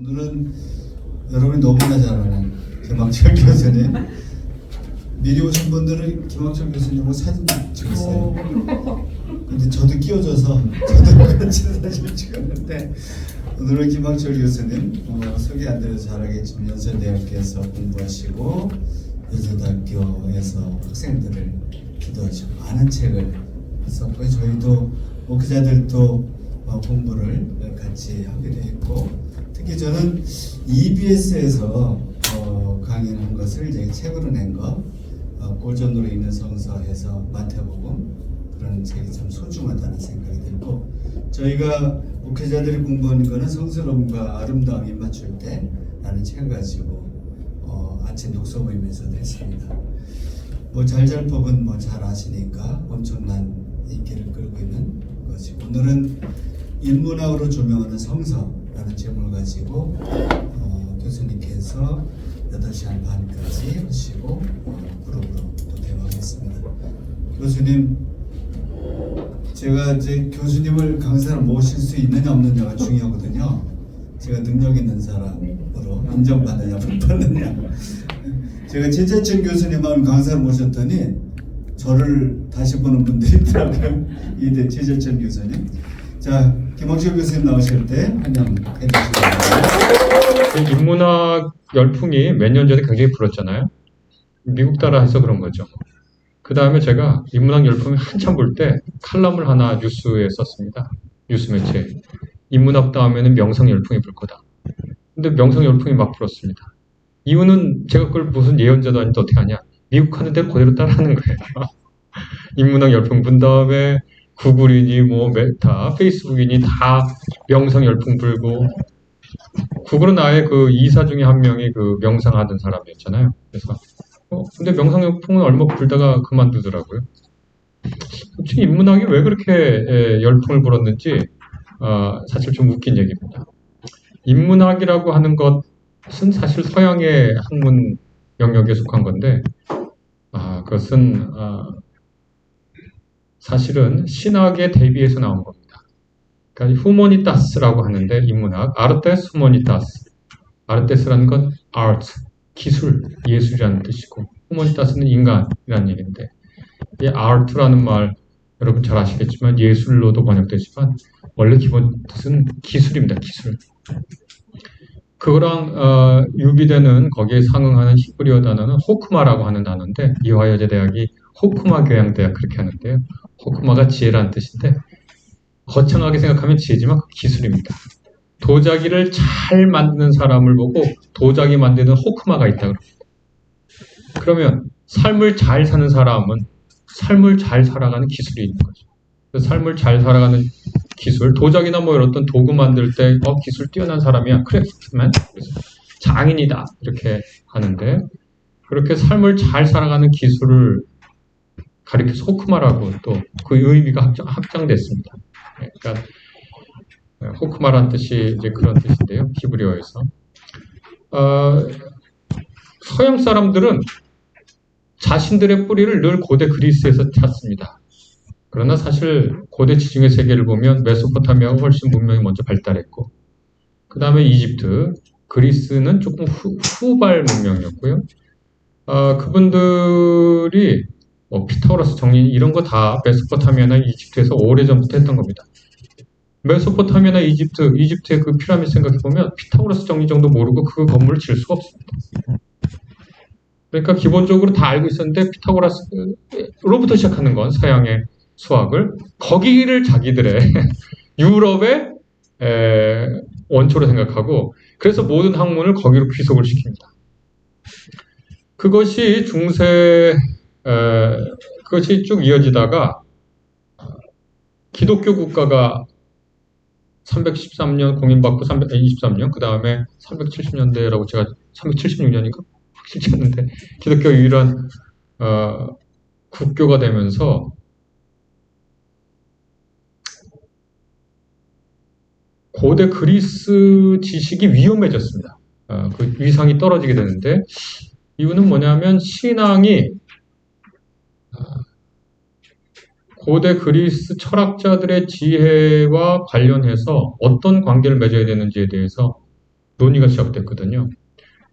오늘은 여러분이 너무나 잘 아는 김학철 교수님. 미리 오신 분들은 김학철 교수님하고 사진 찍었어요. 근데 저도 끼워줘서 저도 같이 사진 찍었는데 오늘은 김학철 교수님 소개 안 드려서 잘 알겠지만 연세대학교에서 공부하시고 연세대학교에서 학생들을 기도하시고 많은 책을 썼고요. 저희도 목회자들도 공부를 같이 하기도 했고, 특히 저는 EBS에서 강의한 것을 이제 책으로 낸 거, 고전으로 읽는 성서에서 마태복음, 그런 책이 참 소중하다는 생각이 들고, 저희가 목회자들이 공부한 거는 성스러움과 아름다움이 맞출 때라는 책을 가지고 아침 독서 모임에서도 했습니다. 뭐 잘잘법은 뭐 잘 아시니까 엄청난 인기를 끌고 있는 것이고, 오늘은 인문학으로 조명하는 성서라는 제목을 가지고 교수님께서 8시간 반까지 하시고 그룹으로 또 대화하겠습니다. 교수님, 제가 이제 교수님을 강사로 모실 수 있느냐 없느냐가 중요하거든요. 제가 능력 있는 사람으로 인정받느냐 못 받느냐. 제가 최재천 교수님하고 강사를 모셨더니 저를 다시 보는 분들이 있더라고요. 이대 최재천 교수님. 자, 김학철 교수님 나오실 때 환영해 주시기 인문학 열풍이 몇 년 전에 굉장히 불었잖아요. 미국 따라해서 그런 거죠. 그 다음에 제가 인문학 열풍이 한참 불 때 칼럼을 하나 뉴스에 썼습니다. 뉴스 매체에. 인문학 다음에는 명상 열풍이 불 거다. 근데 명상 열풍이 막 불었습니다. 이유는 제가 그걸 무슨 예언자도 아닌데 어떻게 하냐. 미국 하는 대로 그대로 따라하는 거예요. 인문학 열풍 분 다음에 구글이니 뭐 메타, 페이스북이니 다 명상 열풍 불고, 구글은 아예 그 이사 중에 한 명이 그 명상하던 사람이었잖아요. 그래서 근데 명상 열풍은 얼마 불다가 그만두더라고요. 솔직히 인문학이 왜 그렇게 열풍을 불었는지 사실 좀 웃긴 얘기입니다. 인문학이라고 하는 것은 사실 서양의 학문 영역에 속한 건데, 그것은 사실은 신학의 대비해서 나온 겁니다. 그러니까 후모니타스라고 하는데, 인문학 아르테스 후모니타스, 아르테스라는 건 art, 기술, 예술이라는 뜻이고, 후모니타스는 인간이라는 얘기인데, 이 art라는 말 여러분 잘 아시겠지만 예술로도 번역되지만 원래 기본 뜻은 기술입니다. 기술. 그거랑 유비되는 거기에 상응하는 히브리어 단어는 호크마라고 하는 단어인데, 이화여자대학이 호크마 교양대학 그렇게 하는데요. 호크마가 지혜라는 뜻인데, 거창하게 생각하면 지혜지만 기술입니다. 도자기를 잘 만드는 사람을 보고 도자기 만드는 호크마가 있다고 합니다. 그러면 삶을 잘 사는 사람은 삶을 잘 살아가는 기술이 있는 거죠. 삶을 잘 살아가는 기술, 도자기나 뭐 이런 어떤 도구 만들 때 기술 뛰어난 사람이야, 크래프트맨, 그래서 장인이다 이렇게 하는데, 그렇게 삶을 잘 살아가는 기술을 가리켜서 호크마라고 또 그 의미가 확장됐습니다. 그러니까 호크마라는 뜻이 이제 그런 뜻인데요, 히브리어에서. 서양 사람들은 자신들의 뿌리를 늘 고대 그리스에서 찾습니다. 그러나 사실 고대 지중해 세계를 보면 메소포타미아가 훨씬 문명이 먼저 발달했고, 그 다음에 이집트, 그리스는 조금 후발 문명이었고요. 그분들이 피타고라스 정리 이런 거 다 메소포타미아나 이집트에서 오래전부터 했던 겁니다. 메소포타미아나 이집트의 그 피라미드 생각해보면 피타고라스 정리 정도 모르고 그 건물을 지을 수가 없습니다. 그러니까 기본적으로 다 알고 있었는데, 피타고라스로부터 시작하는 건 서양의 수학을, 거기를 자기들의 유럽의 원초로 생각하고, 그래서 모든 학문을 거기로 귀속을 시킵니다. 그것이 그것이 쭉 이어지다가 기독교 국가가 313년 공인받고 323년, 그 다음에 370년대라고 제가 376년인가? 확실치 않는데 기독교 유일한 국교가 되면서 고대 그리스 지식이 위험해졌습니다. 그 위상이 떨어지게 되는데, 이유는 뭐냐면 신앙이 고대 그리스 철학자들의 지혜와 관련해서 어떤 관계를 맺어야 되는지에 대해서 논의가 시작됐거든요.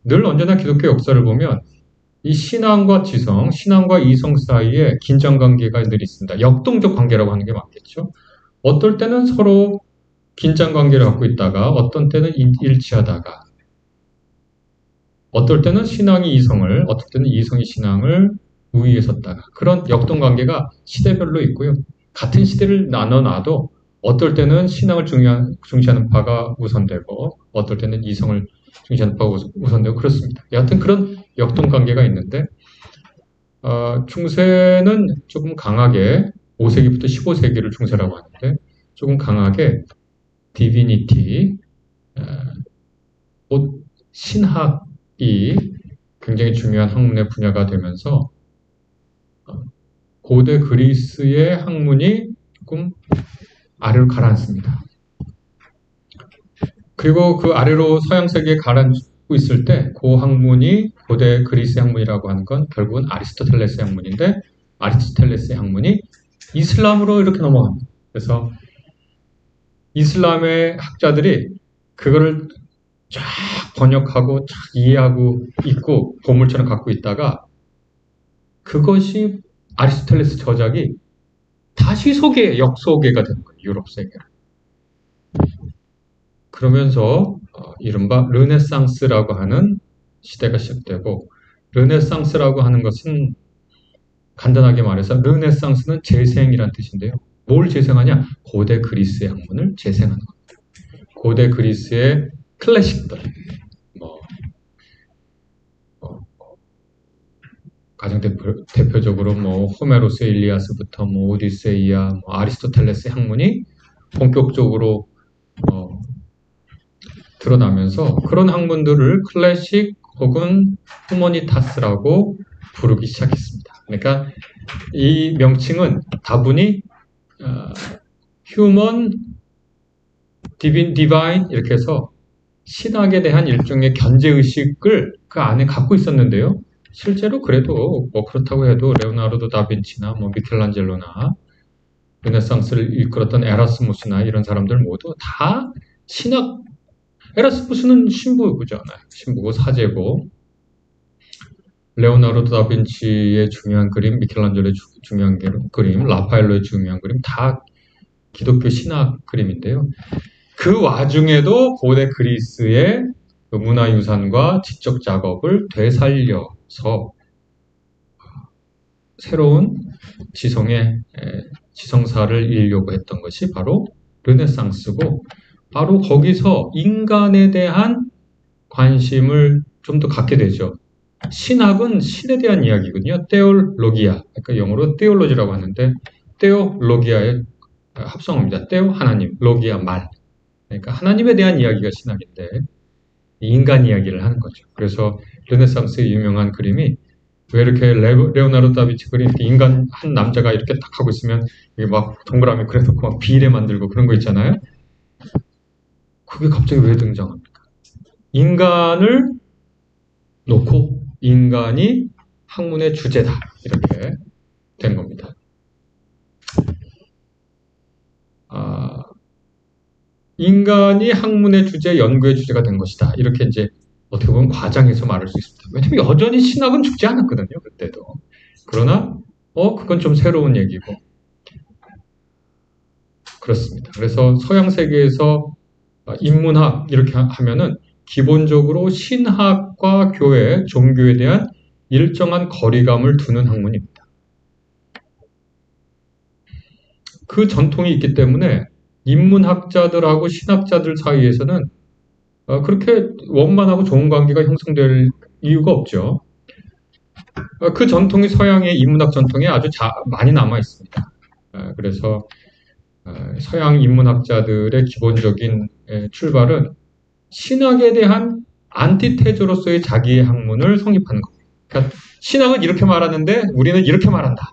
늘 언제나 기독교 역사를 보면 이 신앙과 지성, 신앙과 이성 사이에 긴장관계가 늘 있습니다. 역동적 관계라고 하는 게 맞겠죠. 어떨 때는 서로 긴장관계를 갖고 있다가 어떤 때는 일치하다가 어떨 때는 신앙이 이성을, 어떨 때는 이성이 신앙을 우위에 섰다가 그런 역동관계가 시대별로 있고요. 같은 시대를 나눠놔도 어떨 때는 신앙을 중시하는 바가 우선되고 어떨 때는 이성을 중시하는 바가 우선되고 그렇습니다. 여하튼 그런 역동관계가 있는데 중세는 조금 강하게 5세기부터 15세기를 중세라고 하는데 조금 강하게 디비니티, 곧 신학이 굉장히 중요한 학문의 분야가 되면서 고대 그리스의 학문이 조금 아래로 가라앉습니다. 그리고 그 아래로 서양 세계에 가라앉고 있을 때 그 학문이 고대 그리스 학문이라고 하는 건 결국은 아리스토텔레스의 학문인데 아리스토텔레스의 학문이 이슬람으로 이렇게 넘어갑니다. 그래서 이슬람의 학자들이 그거를 쫙 번역하고 쫙 이해하고 있고 보물처럼 갖고 있다가 그것이 아리스토텔레스 저작이 다시 역소개가 되는 거예요. 유럽 세계로. 그러면서 이른바 르네상스라고 하는 시대가 시작되고 르네상스라고 하는 것은 간단하게 말해서 르네상스는 재생이란 뜻인데요. 뭘 재생하냐? 고대 그리스의 학문을 재생하는 겁니다. 고대 그리스의 클래식들, 가장 대표적으로 호메로스의 일리아스부터 오디세이아, 아리스토텔레스의 학문이 본격적으로 드러나면서 그런 학문들을 클래식 혹은 후모니타스라고 부르기 시작했습니다. 그러니까 이 명칭은 다분히 휴먼, 디바인 이렇게 해서 신학에 대한 일종의 견제의식을 그 안에 갖고 있었는데요. 실제로 그래도 그렇다고 해도 레오나르도 다빈치나 미켈란젤로나 르네상스를 이끌었던 에라스무스나 이런 사람들 모두 다 신학, 에라스무스는 신부잖아요. 신부고 사제고 레오나르도 다빈치의 중요한 그림, 미켈란젤로의 중요한 그림, 라파엘로의 중요한 그림 다 기독교 신학 그림인데요. 그 와중에도 고대 그리스의 문화유산과 지적 작업을 되살려서 새로운 지성사를 이으려고 했던 것이 바로 르네상스고 바로 거기서 인간에 대한 관심을 좀 더 갖게 되죠. 신학은 신에 대한 이야기거든요. 테올로기아, 그러니까 영어로 테올로지라고 하는데 테올로기아의 합성어입니다. 테오 하나님, 로기아 말. 그러니까 하나님에 대한 이야기가 신학인데 인간 이야기를 하는 거죠. 그래서 르네상스의 유명한 그림이 왜 이렇게 레오나르도 다빈치 그림 인간 한 남자가 이렇게 딱 하고 있으면 이게 막 동그라미 그려놓고 막 비례 만들고 그런 거 있잖아요. 그게 갑자기 왜 등장합니까? 인간을 놓고 인간이 학문의 주제다 이렇게 된 겁니다. 인간이 학문의 주제, 연구의 주제가 된 것이다. 이렇게 이제 어떻게 보면 과장해서 말할 수 있습니다. 왜냐면 여전히 신학은 죽지 않았거든요. 그때도. 그러나 그건 좀 새로운 얘기고 그렇습니다. 그래서 서양 세계에서 인문학 이렇게 하면은 기본적으로 신학과 교회, 종교에 대한 일정한 거리감을 두는 학문입니다. 그 전통이 있기 때문에 인문학자들하고 신학자들 사이에서는 그렇게 원만하고 좋은 관계가 형성될 이유가 없죠. 그 전통이 서양의 인문학 전통에 아주 많이 남아 있습니다. 그래서 서양 인문학자들의 기본적인 출발은 신학에 대한 안티테조로서의 자기의 학문을 성립하는 겁니다. 그러니까 신학은 이렇게 말하는데 우리는 이렇게 말한다.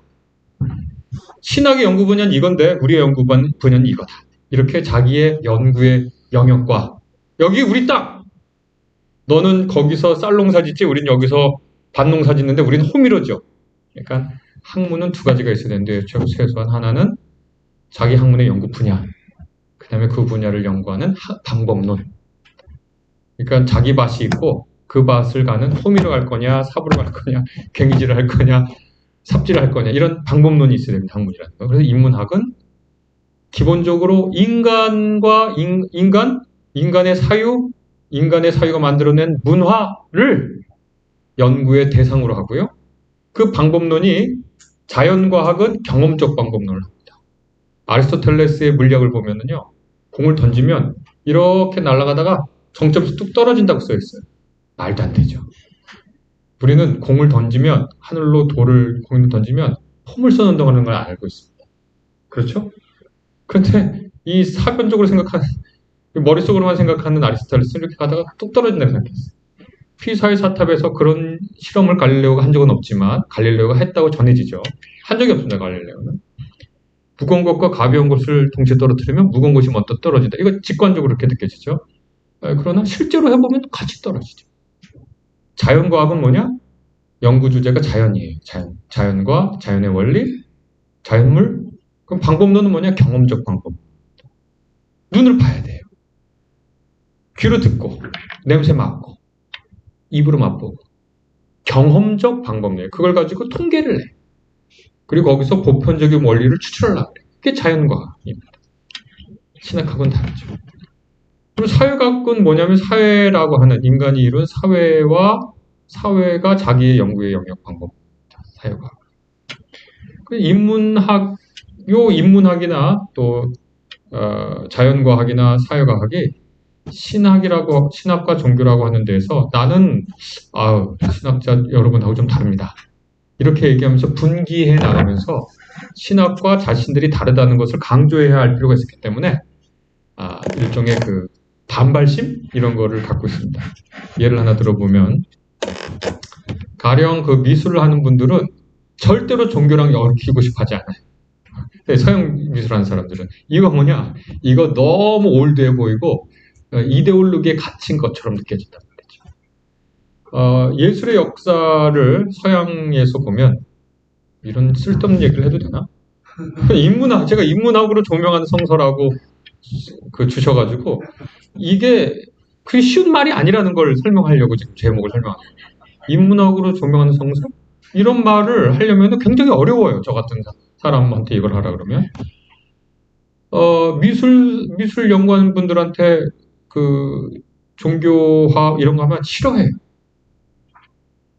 신학의 연구 분야는 이건데 우리의 연구 분야는 이거다. 이렇게 자기의 연구의 영역과 여기 우리 땅! 너는 거기서 쌀농사 짓지 우린 여기서 밭농사 짓는데 우리는 호미로죠. 그러니까 학문은 두 가지가 있어야 되는데 최소한 하나는 자기 학문의 연구 분야 그 다음에 그 분야를 연구하는 방법론 그러니까 자기 밭이 있고 그 밭을 가는 호미로 갈 거냐, 삽으로 갈 거냐, 괭이질을 할 거냐, 삽질을 할 거냐 이런 방법론이 있어야 됩니다. 학문이라는 거. 그래서 인문학은 기본적으로 인간의 사유가 만들어낸 문화를 연구의 대상으로 하고요. 그 방법론이 자연과학은 경험적 방법론을 합니다. 아리스토텔레스의 물리학을 보면은요, 공을 던지면 이렇게 날아가다가 정점에서 뚝 떨어진다고 써 있어요. 말도 안 되죠. 우리는 공을 던지면 하늘로 공을 던지면 포물선 운동하는 걸 알고 있습니다. 그렇죠? 그런데 이 사변적으로 생각하는 머릿속으로만 생각하는 아리스토텔레스는 이렇게 가다가 뚝 떨어진다고 생각했어요. 피사의 사탑에서 그런 실험을 갈릴레오가 한 적은 없지만 갈릴레오가 했다고 전해지죠. 한 적이 없습니다. 갈릴레오는. 무거운 것과 가벼운 것을 동시에 떨어뜨리면 무거운 것이 먼저 떨어진다. 이거 직관적으로 이렇게 느껴지죠. 그러나 실제로 해보면 같이 떨어지죠. 자연과학은 뭐냐? 연구 주제가 자연이에요. 자연과 자연의 원리, 자연물. 그럼 방법론은 뭐냐? 경험적 방법. 눈을 봐야 돼요. 귀로 듣고, 냄새 맡고, 입으로 맛보고. 경험적 방법이에요. 그걸 가지고 통계를 내. 그리고 거기서 보편적인 원리를 추출하려고 그래요. 그게 자연과학입니다. 신학하고는 다르죠. 그리고 사회과학은 뭐냐면 사회라고 하는 인간이 이룬 사회가 자기의 연구의 영역 방법입니다. 사회과학. 인문학이나 또 자연과학이나 사회과학이 신학과 종교라고 하는 데서 나는 신학자 여러분하고 좀 다릅니다. 이렇게 얘기하면서 분기해 나가면서 신학과 자신들이 다르다는 것을 강조해야 할 필요가 있었기 때문에 일종의 그 반발심 이런 거를 갖고 있습니다. 예를 하나 들어보면 가령 그 미술을 하는 분들은 절대로 종교랑 엮이고 싶어 하지 않아요. 서양 미술하는 사람들은 이거 뭐냐? 이거 너무 올드해 보이고 이데올로기에 갇힌 것처럼 느껴진단 말이죠. 예술의 역사를 서양에서 보면 이런 쓸데없는 얘기를 해도 되나? 제가 인문학으로 조명하는 성서라고 주셔가지고 이게 그게 쉬운 말이 아니라는 걸 설명하려고 지금 제목을 설명합니다. 인문학으로 조명하는 성서? 이런 말을 하려면 굉장히 어려워요. 저 같은 사람한테 이걸 하라 그러면. 미술 연구하는 분들한테 그 종교화 이런 거 하면 싫어해요.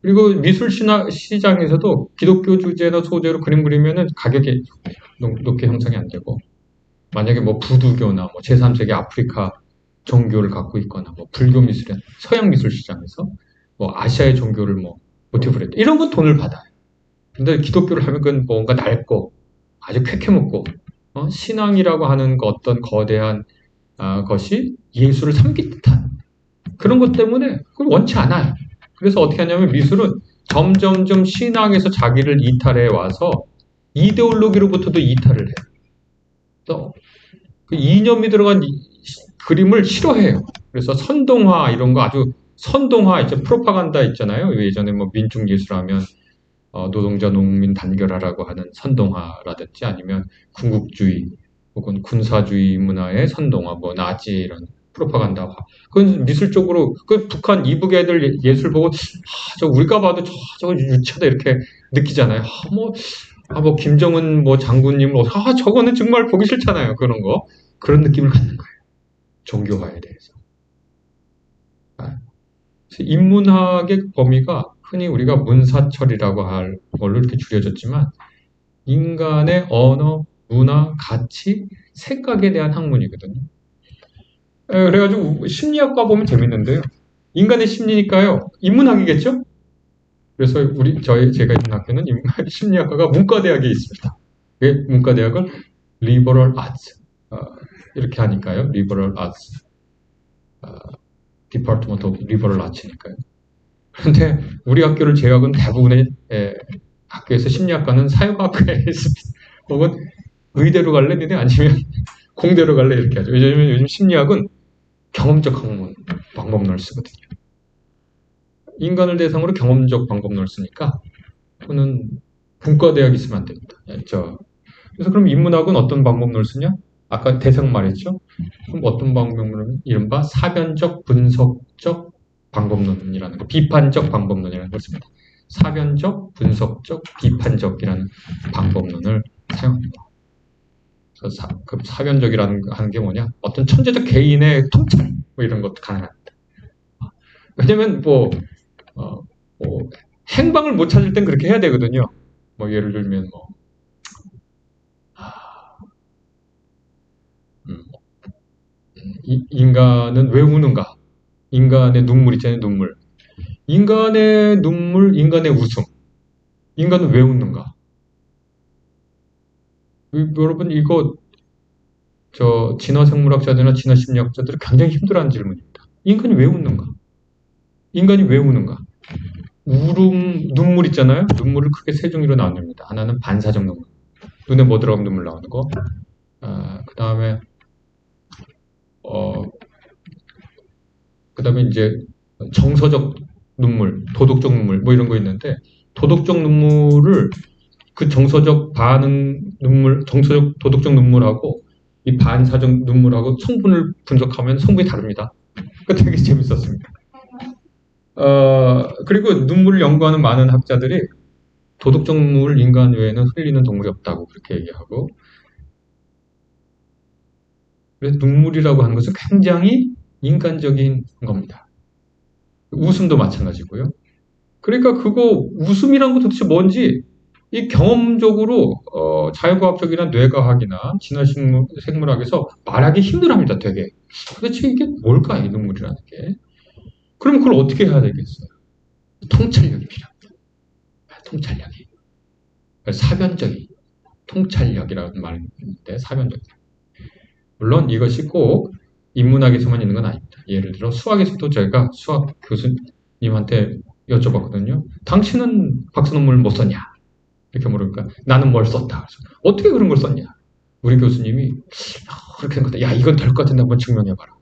그리고 미술 시장에서도 기독교 주제나 소재로 그림 그리면은 가격이 높게 형성이 안 되고, 만약에 뭐 부두교나 뭐 제3세계 아프리카 종교를 갖고 있거나 뭐 불교 미술이나 서양 미술 시장에서 뭐 아시아의 종교를 뭐 모티브로 했다. 이런 건 돈을 받아요. 근데 기독교를 하면 그건 뭔가 낡고 아주 쾌쾌먹고 신앙이라고 하는 어떤 거대한 것이 예술을 삼기 듯한 그런 것 때문에 그걸 원치 않아요. 그래서 어떻게 하냐면 미술은 점점점 신앙에서 자기를 이탈해 와서 이데올로기로부터도 이탈을 해요. 또 그 이념이 들어간 그림을 싫어해요. 그래서 선동화 이런 거 아주 선동화 이제 프로파간다 있잖아요. 예전에 뭐 민중 예술하면 노동자 농민 단결하라고 하는 선동화라든지 아니면 군국주의 혹은 군사주의 문화의 선동화 뭐 나치 이런 프로파간다화. 그건 미술 쪽으로 그 북한 이북 애들 예술 보고 저 우리가 봐도 저거 유치하다 이렇게 느끼잖아요. 뭐 김정은 뭐 장군님 저거는 정말 보기 싫잖아요. 그런 느낌을 갖는 거예요. 종교화에 대해서. 인문학의 범위가 흔히 우리가 문사철이라고 할 걸로 이렇게 줄여졌지만 인간의 언어, 문화, 가치, 생각에 대한 학문이거든요. 그래가지고 심리학과 보면 재밌는데요. 인간의 심리니까요. 인문학이겠죠? 그래서 제가 있는 학교는 심리학과가 문과대학에 있습니다. 문과대학을 리버럴 아츠 이렇게 하니까요. 리버럴 아츠 디파트먼트 오브 리버럴 아츠니까요. 그런데 우리 학교를 제외하고는 대부분의 학교에서 심리학과는 사회과학과에 있습니다. 혹은 의대로 갈래? 아니면 공대로 갈래? 이렇게 하죠. 왜냐하면 요즘 심리학은 경험적 방법론을 쓰거든요. 인간을 대상으로 경험적 방법론을 쓰니까 그거는 분과대학이 있으면 안 됩니다. 그래서 그럼 인문학은 어떤 방법론을 쓰냐? 아까 대상 말했죠? 그럼 어떤 방법론은 이른바 사변적 분석적 방법론이라는 거, 비판적 방법론이라는 걸 씁니다. 사변적, 분석적, 비판적이라는 방법론을 사용합니다. 그래서 그 사변적이라는 하는 게 뭐냐? 어떤 천재적 개인의 통찰, 뭐 이런 것도 가능합니다. 왜냐면 뭐 행방을 못 찾을 땐 그렇게 해야 되거든요. 뭐 예를 들면 인간은 왜 우는가? 인간의 눈물 있잖아요, 눈물. 인간의 눈물, 인간의 웃음. 인간은 왜 웃는가? 여러분, 이거, 진화생물학자들이나 진화심리학자들이 굉장히 힘들어하는 질문입니다. 인간이 왜 웃는가? 인간이 왜 우는가? 눈물 있잖아요? 눈물을 크게 세 종류로 나눕니다. 하나는 반사적 눈물. 눈에 뭐 들어가면 눈물 나오는 거. 그 다음에 이제 정서적 눈물, 도덕적 눈물, 뭐 이런 거 있는데, 도덕적 눈물을 그 정서적 반응 눈물, 정서적 도덕적 눈물하고 이 반사적 눈물하고 성분을 분석하면 성분이 다릅니다. 그 되게 재밌었습니다. 그리고 눈물을 연구하는 많은 학자들이 도덕적 눈물을 인간 외에는 흘리는 동물이 없다고 그렇게 얘기하고, 그래서 눈물이라고 하는 것은 굉장히 인간적인 겁니다. 웃음도 마찬가지고요. 그러니까 그거 웃음이란 거 도대체 뭔지 이 경험적으로 자연과학적이나 뇌과학이나 진화생물학에서 말하기 힘들합니다. 되게. 도대체 이게 뭘까 이 눈물이라는 게. 그럼 그걸 어떻게 해야 되겠어요? 통찰력이 필요합니다. 통찰력이. 사변적인 통찰력이라는 말인데 사변적. 물론 이것이 꼭 인문학에서만 있는 건 아닙니다. 예를 들어 수학에서도 제가 수학 교수님한테 여쭤봤거든요. 당신은 박사 논문을 못 썼냐? 이렇게 물으니까 나는 뭘 썼다. 그래서 어떻게 그런 걸 썼냐? 우리 교수님이 그렇게 한 거다. 야 이건 될 것 같은데 한번 증명해봐라.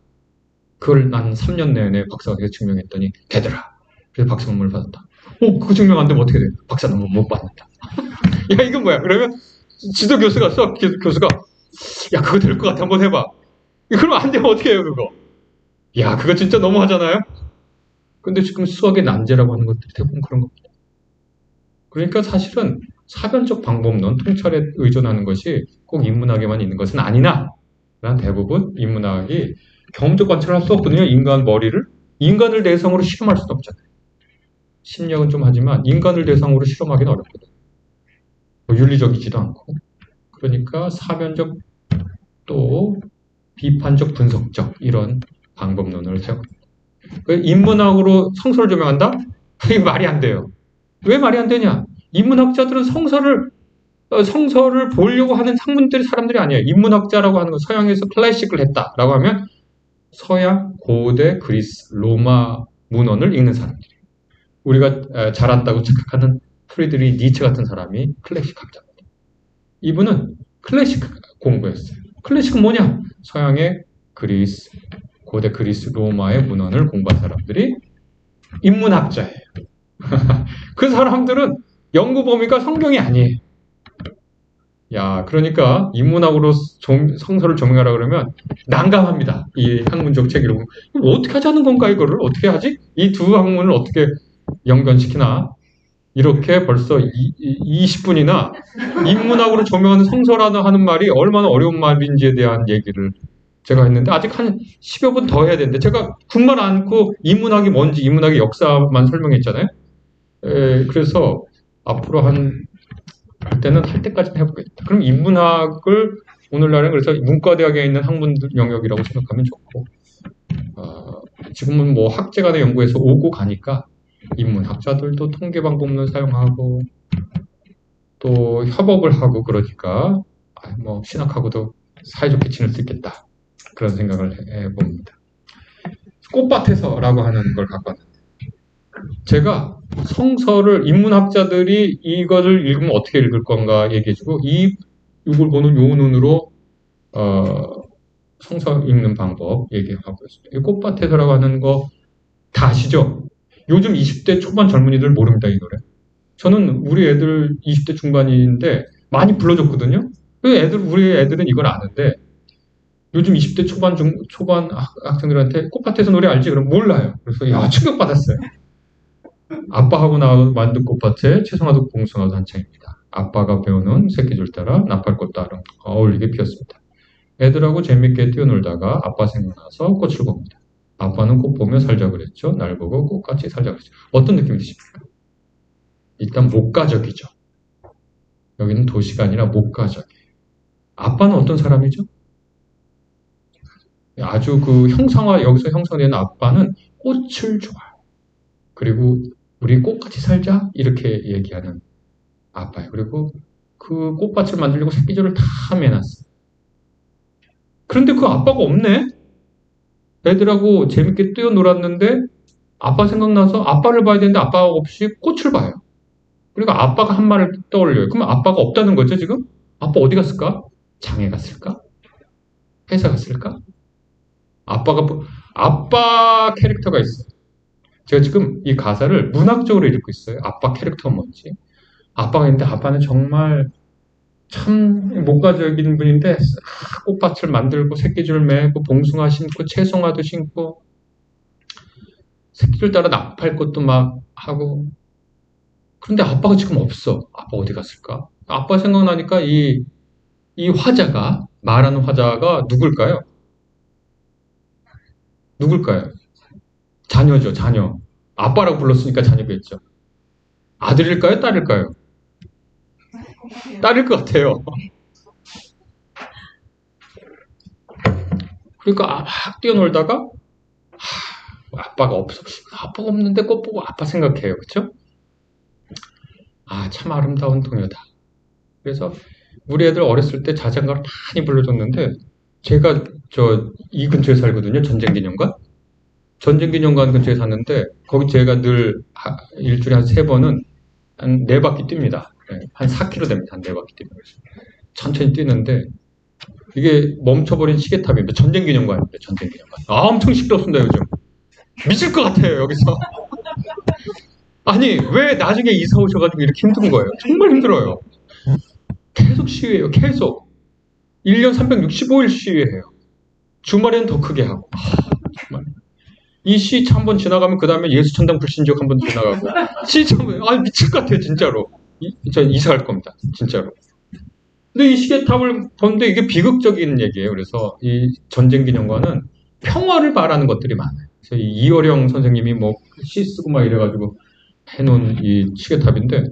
그걸 난 3년 내내 박사가 돼서 증명했더니 되더라. 그래서 박사 논문을 받았다. 그거 증명 안 되면 어떻게 돼? 박사 논문 못 받는다. 야 이건 뭐야? 그러면 지도 교수가 수학 교수가 야 그거 될 것 같아 한번 해봐. 그럼 안 되면 어떻게 해요 그거? 야 그거 진짜 너무하잖아요. 근데 지금 수학의 난제라고 하는 것들이 대부분 그런 겁니다. 그러니까 사실은 사변적 방법론, 통찰에 의존하는 것이 꼭 인문학에만 있는 것은 아니나 난 대부분 인문학이 경험적 관찰을 할 수 없거든요. 인간 머리를. 인간을 대상으로 실험할 수는 없잖아요. 심리학은 좀 하지만 인간을 대상으로 실험하기는 어렵거든요. 윤리적이지도 않고. 그러니까 사변적 또 비판적 분석적 이런 방법론을 사용합니다. 인문학으로 성서를 조명한다? 이게 말이 안 돼요. 왜 말이 안 되냐? 인문학자들은 성서를 보려고 하는 사람들이 아니에요. 인문학자라고 하는 건 서양에서 클래식을 했다라고 하면 서양, 고대, 그리스, 로마 문헌을 읽는 사람들이에요. 우리가 잘 안다고 착각하는 프리드리히 니체 같은 사람이 클래식 학자입니다. 이분은 클래식 공부했어요. 클래식은 뭐냐? 서양의 그리스, 고대 그리스, 로마의 문헌을 공부한 사람들이 인문학자예요. 그 사람들은 연구 범위가 성경이 아니에요. 야, 그러니까 인문학으로 성서를 조명하라 그러면 난감합니다. 이 학문적 책 이런 거. 어떻게 하자는 건가 이거를? 어떻게 하지? 이 두 학문을 어떻게 연관시키나? 이렇게 벌써 20분이나 인문학으로 조명하는 성서라는 하는 말이 얼마나 어려운 말인지에 대한 얘기를 제가 했는데 아직 한 10여 분 더 해야 되는데 제가 군말 않고 인문학이 뭔지 인문학의 역사만 설명했잖아요. 그래서 앞으로 할 때까지는 해보겠다. 그럼 인문학을 오늘날은 그래서 문과대학에 있는 학문 영역이라고 생각하면 좋고 지금은 뭐 학제간의 연구에서 오고 가니까 인문학자들도 통계방법론을 사용하고 또 협업을 하고 그러니까 뭐 신학하고도 사이좋게 지낼 수 있겠다 그런 생각을 해봅니다. 꽃밭에서라고 하는 걸 갖고 왔는데 제가 성서를 인문학자들이 이것을 읽으면 어떻게 읽을 건가 얘기해주고 이걸 보는 요 눈으로 성서 읽는 방법 얘기하고 있습니다. 이 꽃밭에서라고 하는 거 다 아시죠? 요즘 20대 초반 젊은이들 모릅니다, 이 노래. 저는 우리 애들 20대 중반인데 많이 불러줬거든요. 우리 애들은 이걸 아는데 요즘 20대 초반 학생들한테 꽃밭에서 노래 알지? 그럼 몰라요. 그래서 야, 충격받았어요. 아빠하고 나 만든 꽃밭에 채송화도 봉숭아도 한창입니다. 아빠가 배우는 새끼줄 따라 나팔꽃도 어울리게 피었습니다. 애들하고 재밌게 뛰어놀다가 아빠 생각나서 꽃을 봅니다. 아빠는 꽃 보며 살자 그랬죠. 날 보고 꽃같이 살자 그랬죠. 어떤 느낌이 드십니까? 일단 목가적이죠. 여기는 도시가 아니라 목가적이에요. 아빠는 어떤 사람이죠? 아주 여기서 형성되는 아빠는 꽃을 좋아해요. 그리고 우리 꽃같이 살자 이렇게 얘기하는 아빠예요. 그리고 그 꽃밭을 만들려고 새끼줄을 다 매놨어요. 그런데 그 아빠가 없네? 애들하고 재밌게 뛰어놀았는데 아빠 생각나서 아빠를 봐야 되는데 아빠가 없이 꽃을 봐요. 그리고 아빠가 한 말을 떠올려요. 그러면 아빠가 없다는 거죠, 지금? 아빠 어디 갔을까? 장에 갔을까? 회사 갔을까? 아빠 캐릭터가 있어요. 제가 지금 이 가사를 문학적으로 읽고 있어요. 아빠 캐릭터가 뭔지. 아빠가 있는데 아빠는 정말 참 목가적인 분인데 꽃밭을 만들고 새끼줄 매고 봉숭아 심고 채송화도 심고 새끼줄 따라 나팔꽃도 막 하고 그런데 아빠가 지금 없어. 아빠 어디 갔을까? 아빠 생각나니까 이 화자가 말하는 화자가 누굴까요? 누굴까요? 자녀죠, 자녀. 아빠라고 불렀으니까 자녀겠죠. 아들일까요? 딸일까요? 딸일 것 같아요. 그러니까 막 뛰어놀다가 아빠가 없어. 아빠가 없는데 꽃 보고 아빠 생각해요. 그렇죠? 참 아름다운 동요다. 그래서 우리 애들 어렸을 때 자장가를 많이 불러줬는데 제가 이 근처에 살거든요. 전쟁기념관. 전쟁기념관 근처에 사는데 거기 제가 늘 일주일에 한 3번은 한 4바퀴 뜁니다. 한 4km 됩니다. 한 4바퀴 뛰면. 천천히 뛰는데 이게 멈춰버린 시계탑입니다. 전쟁기념관입니다. 전쟁기념관. 엄청 시끄럽습니다. 요즘. 미칠 것 같아요. 여기서. 아니 왜 나중에 이사 오셔가지고 이렇게 힘든 거예요. 정말 힘들어요. 계속 시위해요. 계속. 1년 365일 시위해요. 주말에는 더 크게 하고. 정말. 이 시차 한번 지나가면 그 다음에 예수천당 불신지역 한번 지나가고. 시차 미칠 것 같아요. 진짜로. 저 이사 갈 겁니다. 진짜로. 근데 이 시계탑을 보는데 이게 비극적인 얘기예요. 그래서 이 전쟁기념관은 평화를 말하는 것들이 많아요. 그래서 이어령 선생님이 시 쓰고 막 이래가지고 해놓은 이 시계탑인데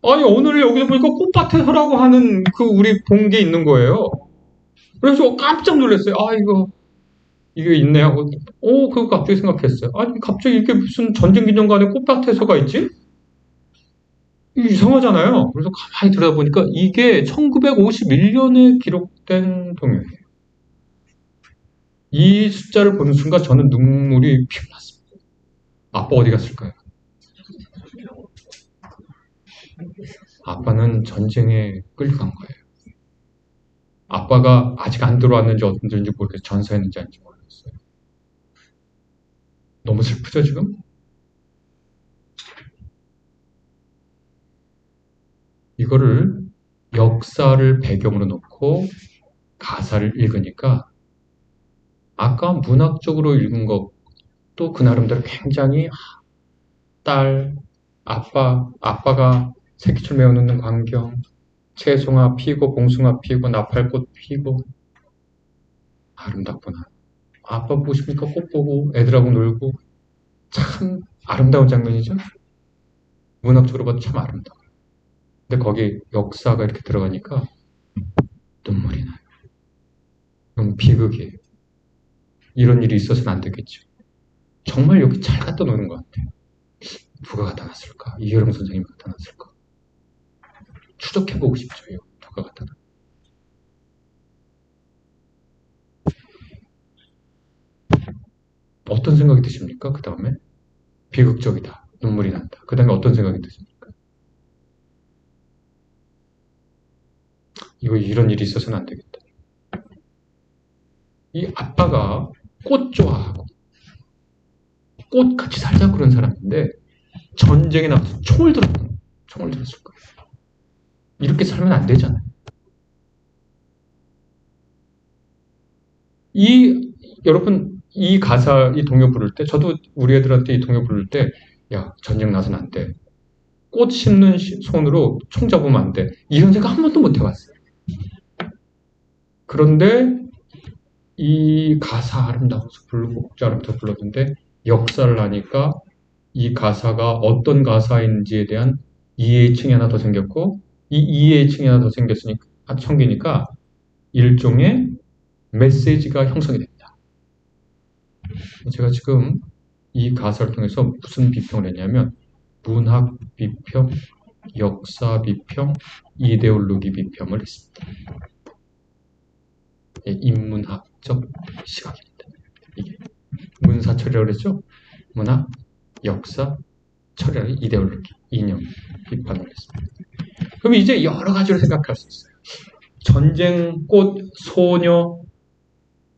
오늘 여기서 보니까 꽃밭에서라고 하는 우리 본 게 있는 거예요. 그래서 깜짝 놀랐어요. 이게 있네 하고 그거 갑자기 생각했어요. 갑자기 이게 무슨 전쟁기념관에 꽃밭에서가 있지? 이상하잖아요. 그래서 가만히 들여다보니까 이게 1951년에 기록된 동요예요. 이 숫자를 보는 순간 저는 눈물이 픽 났습니다. 아빠 어디 갔을까요? 아빠는 전쟁에 끌려간 거예요. 아빠가 아직 안 들어왔는지 어떤지 모르겠어요. 전사했는지 아닌지 모르겠어요. 너무 슬프죠 지금? 이거를 역사를 배경으로 놓고 가사를 읽으니까 아까 문학적으로 읽은 것도 그 나름대로 굉장히 아빠가 새끼줄 메어놓는 광경, 채송화 피고 봉숭아 피고 나팔꽃 피고 아름답구나. 아빠 보고 싶으니까 꽃 보고 애들하고 놀고 참 아름다운 장면이죠. 문학적으로 봐도 참 아름다워요. 근데 거기 역사가 이렇게 들어가니까 눈물이 나요. 너무 비극이에요. 이런 일이 있어서는 안 되겠죠. 정말 여기 잘 갖다 놓는 것 같아요. 누가 갖다 놨을까? 이효령 선생님이 갖다 놨을까? 추적해보고 싶죠. 누가 갖다 놨을까? 어떤 생각이 드십니까? 그 다음에 비극적이다. 눈물이 난다. 그 다음에 어떤 생각이 드십니까? 이런 일이 있어서는 안 되겠다. 이 아빠가 꽃 좋아하고 꽃같이 살자 그런 사람인데 전쟁에 나가서 총을 들었을 거예요. 이렇게 살면 안 되잖아요. 여러분, 이 가사, 이 동요 부를 때, 저도 우리 애들한테 이 동요 부를 때, 야, 전쟁 나서는 안 돼. 꽃 심는 손으로 총 잡으면 안 돼. 이런 생각 한 번도 못 해봤어요. 그런데 이 가사 아름다워서 부르고 곡자 아름다워서 불렀는데 역사를 하니까 이 가사가 어떤 가사인지에 대한 이해층이 하나 더 생겼고 이 이해층이 하나 더 생기니까 일종의 메시지가 형성이 됩니다. 제가 지금 이 가사를 통해서 무슨 비평을 했냐면 문학 비평, 역사 비평, 이데올로기 비평을 했습니다. 인문학적 시각입니다. 이게 문사철이라고 그랬죠? 문학, 역사, 철학, 이데올로기, 이념 비판을 했습니다. 그럼 이제 여러 가지로 생각할 수 있어요. 전쟁, 꽃, 소녀,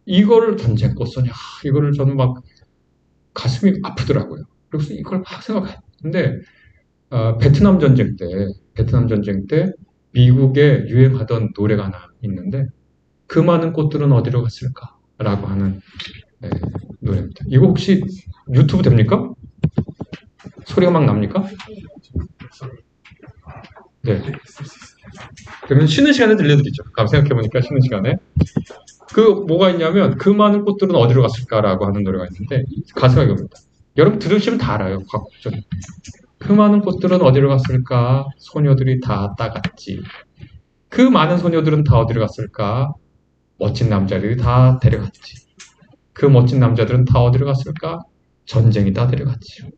이거를 전쟁, 꽃, 소녀, 이거를 저는 막 가슴이 아프더라고요. 그래서 이걸 막 생각했는데 베트남 전쟁 때 미국에 유행하던 노래가 하나 있는데 그 많은 꽃들은 어디로 갔을까라고 하는 노래입니다. 이거 혹시 유튜브 됩니까? 소리가 막 납니까? 네. 그러면 쉬는 시간에 들려드리죠. 생각해보니까 쉬는 시간에. 뭐가 있냐면, 그 많은 꽃들은 어디로 갔을까라고 하는 노래가 있는데, 가사가 이겁니다. 여러분 들으시면 다 알아요. 과곡전. 그 많은 꽃들은 어디로 갔을까? 소녀들이 다 따갔지. 그 많은 소녀들은 다 어디로 갔을까? 멋진 남자들이 다 데려갔지. 그 멋진 남자들은 다 어디로 갔을까? 전쟁이 다 데려갔지.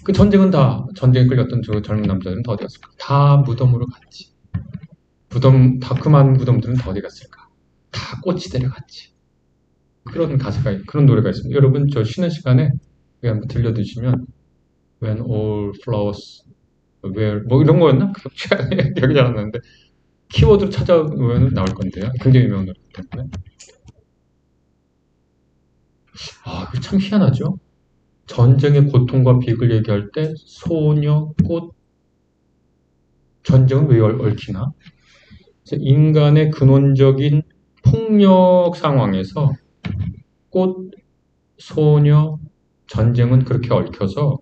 그 전쟁에 끌렸던 저 젊은 남자들은 다 어디 갔을까? 다 무덤으로 갔지. 그 많은 무덤들은 다 어디 갔을까? 다 꽃이 데려갔지. 그런 노래가 있습니다. 여러분, 저 쉬는 시간에 한번 들려드시면, When all flowers were, 이런 거였나? 기억이 잘 안 나는데, 키워드로 찾아보면 나올 건데요. 굉장히 유명한 노래이기 때문에. 이거 참 희한하죠? 전쟁의 고통과 비극을 얘기할 때 소녀, 꽃, 전쟁은 왜 얽히나? 인간의 근원적인 폭력 상황에서 꽃, 소녀, 전쟁은 그렇게 얽혀서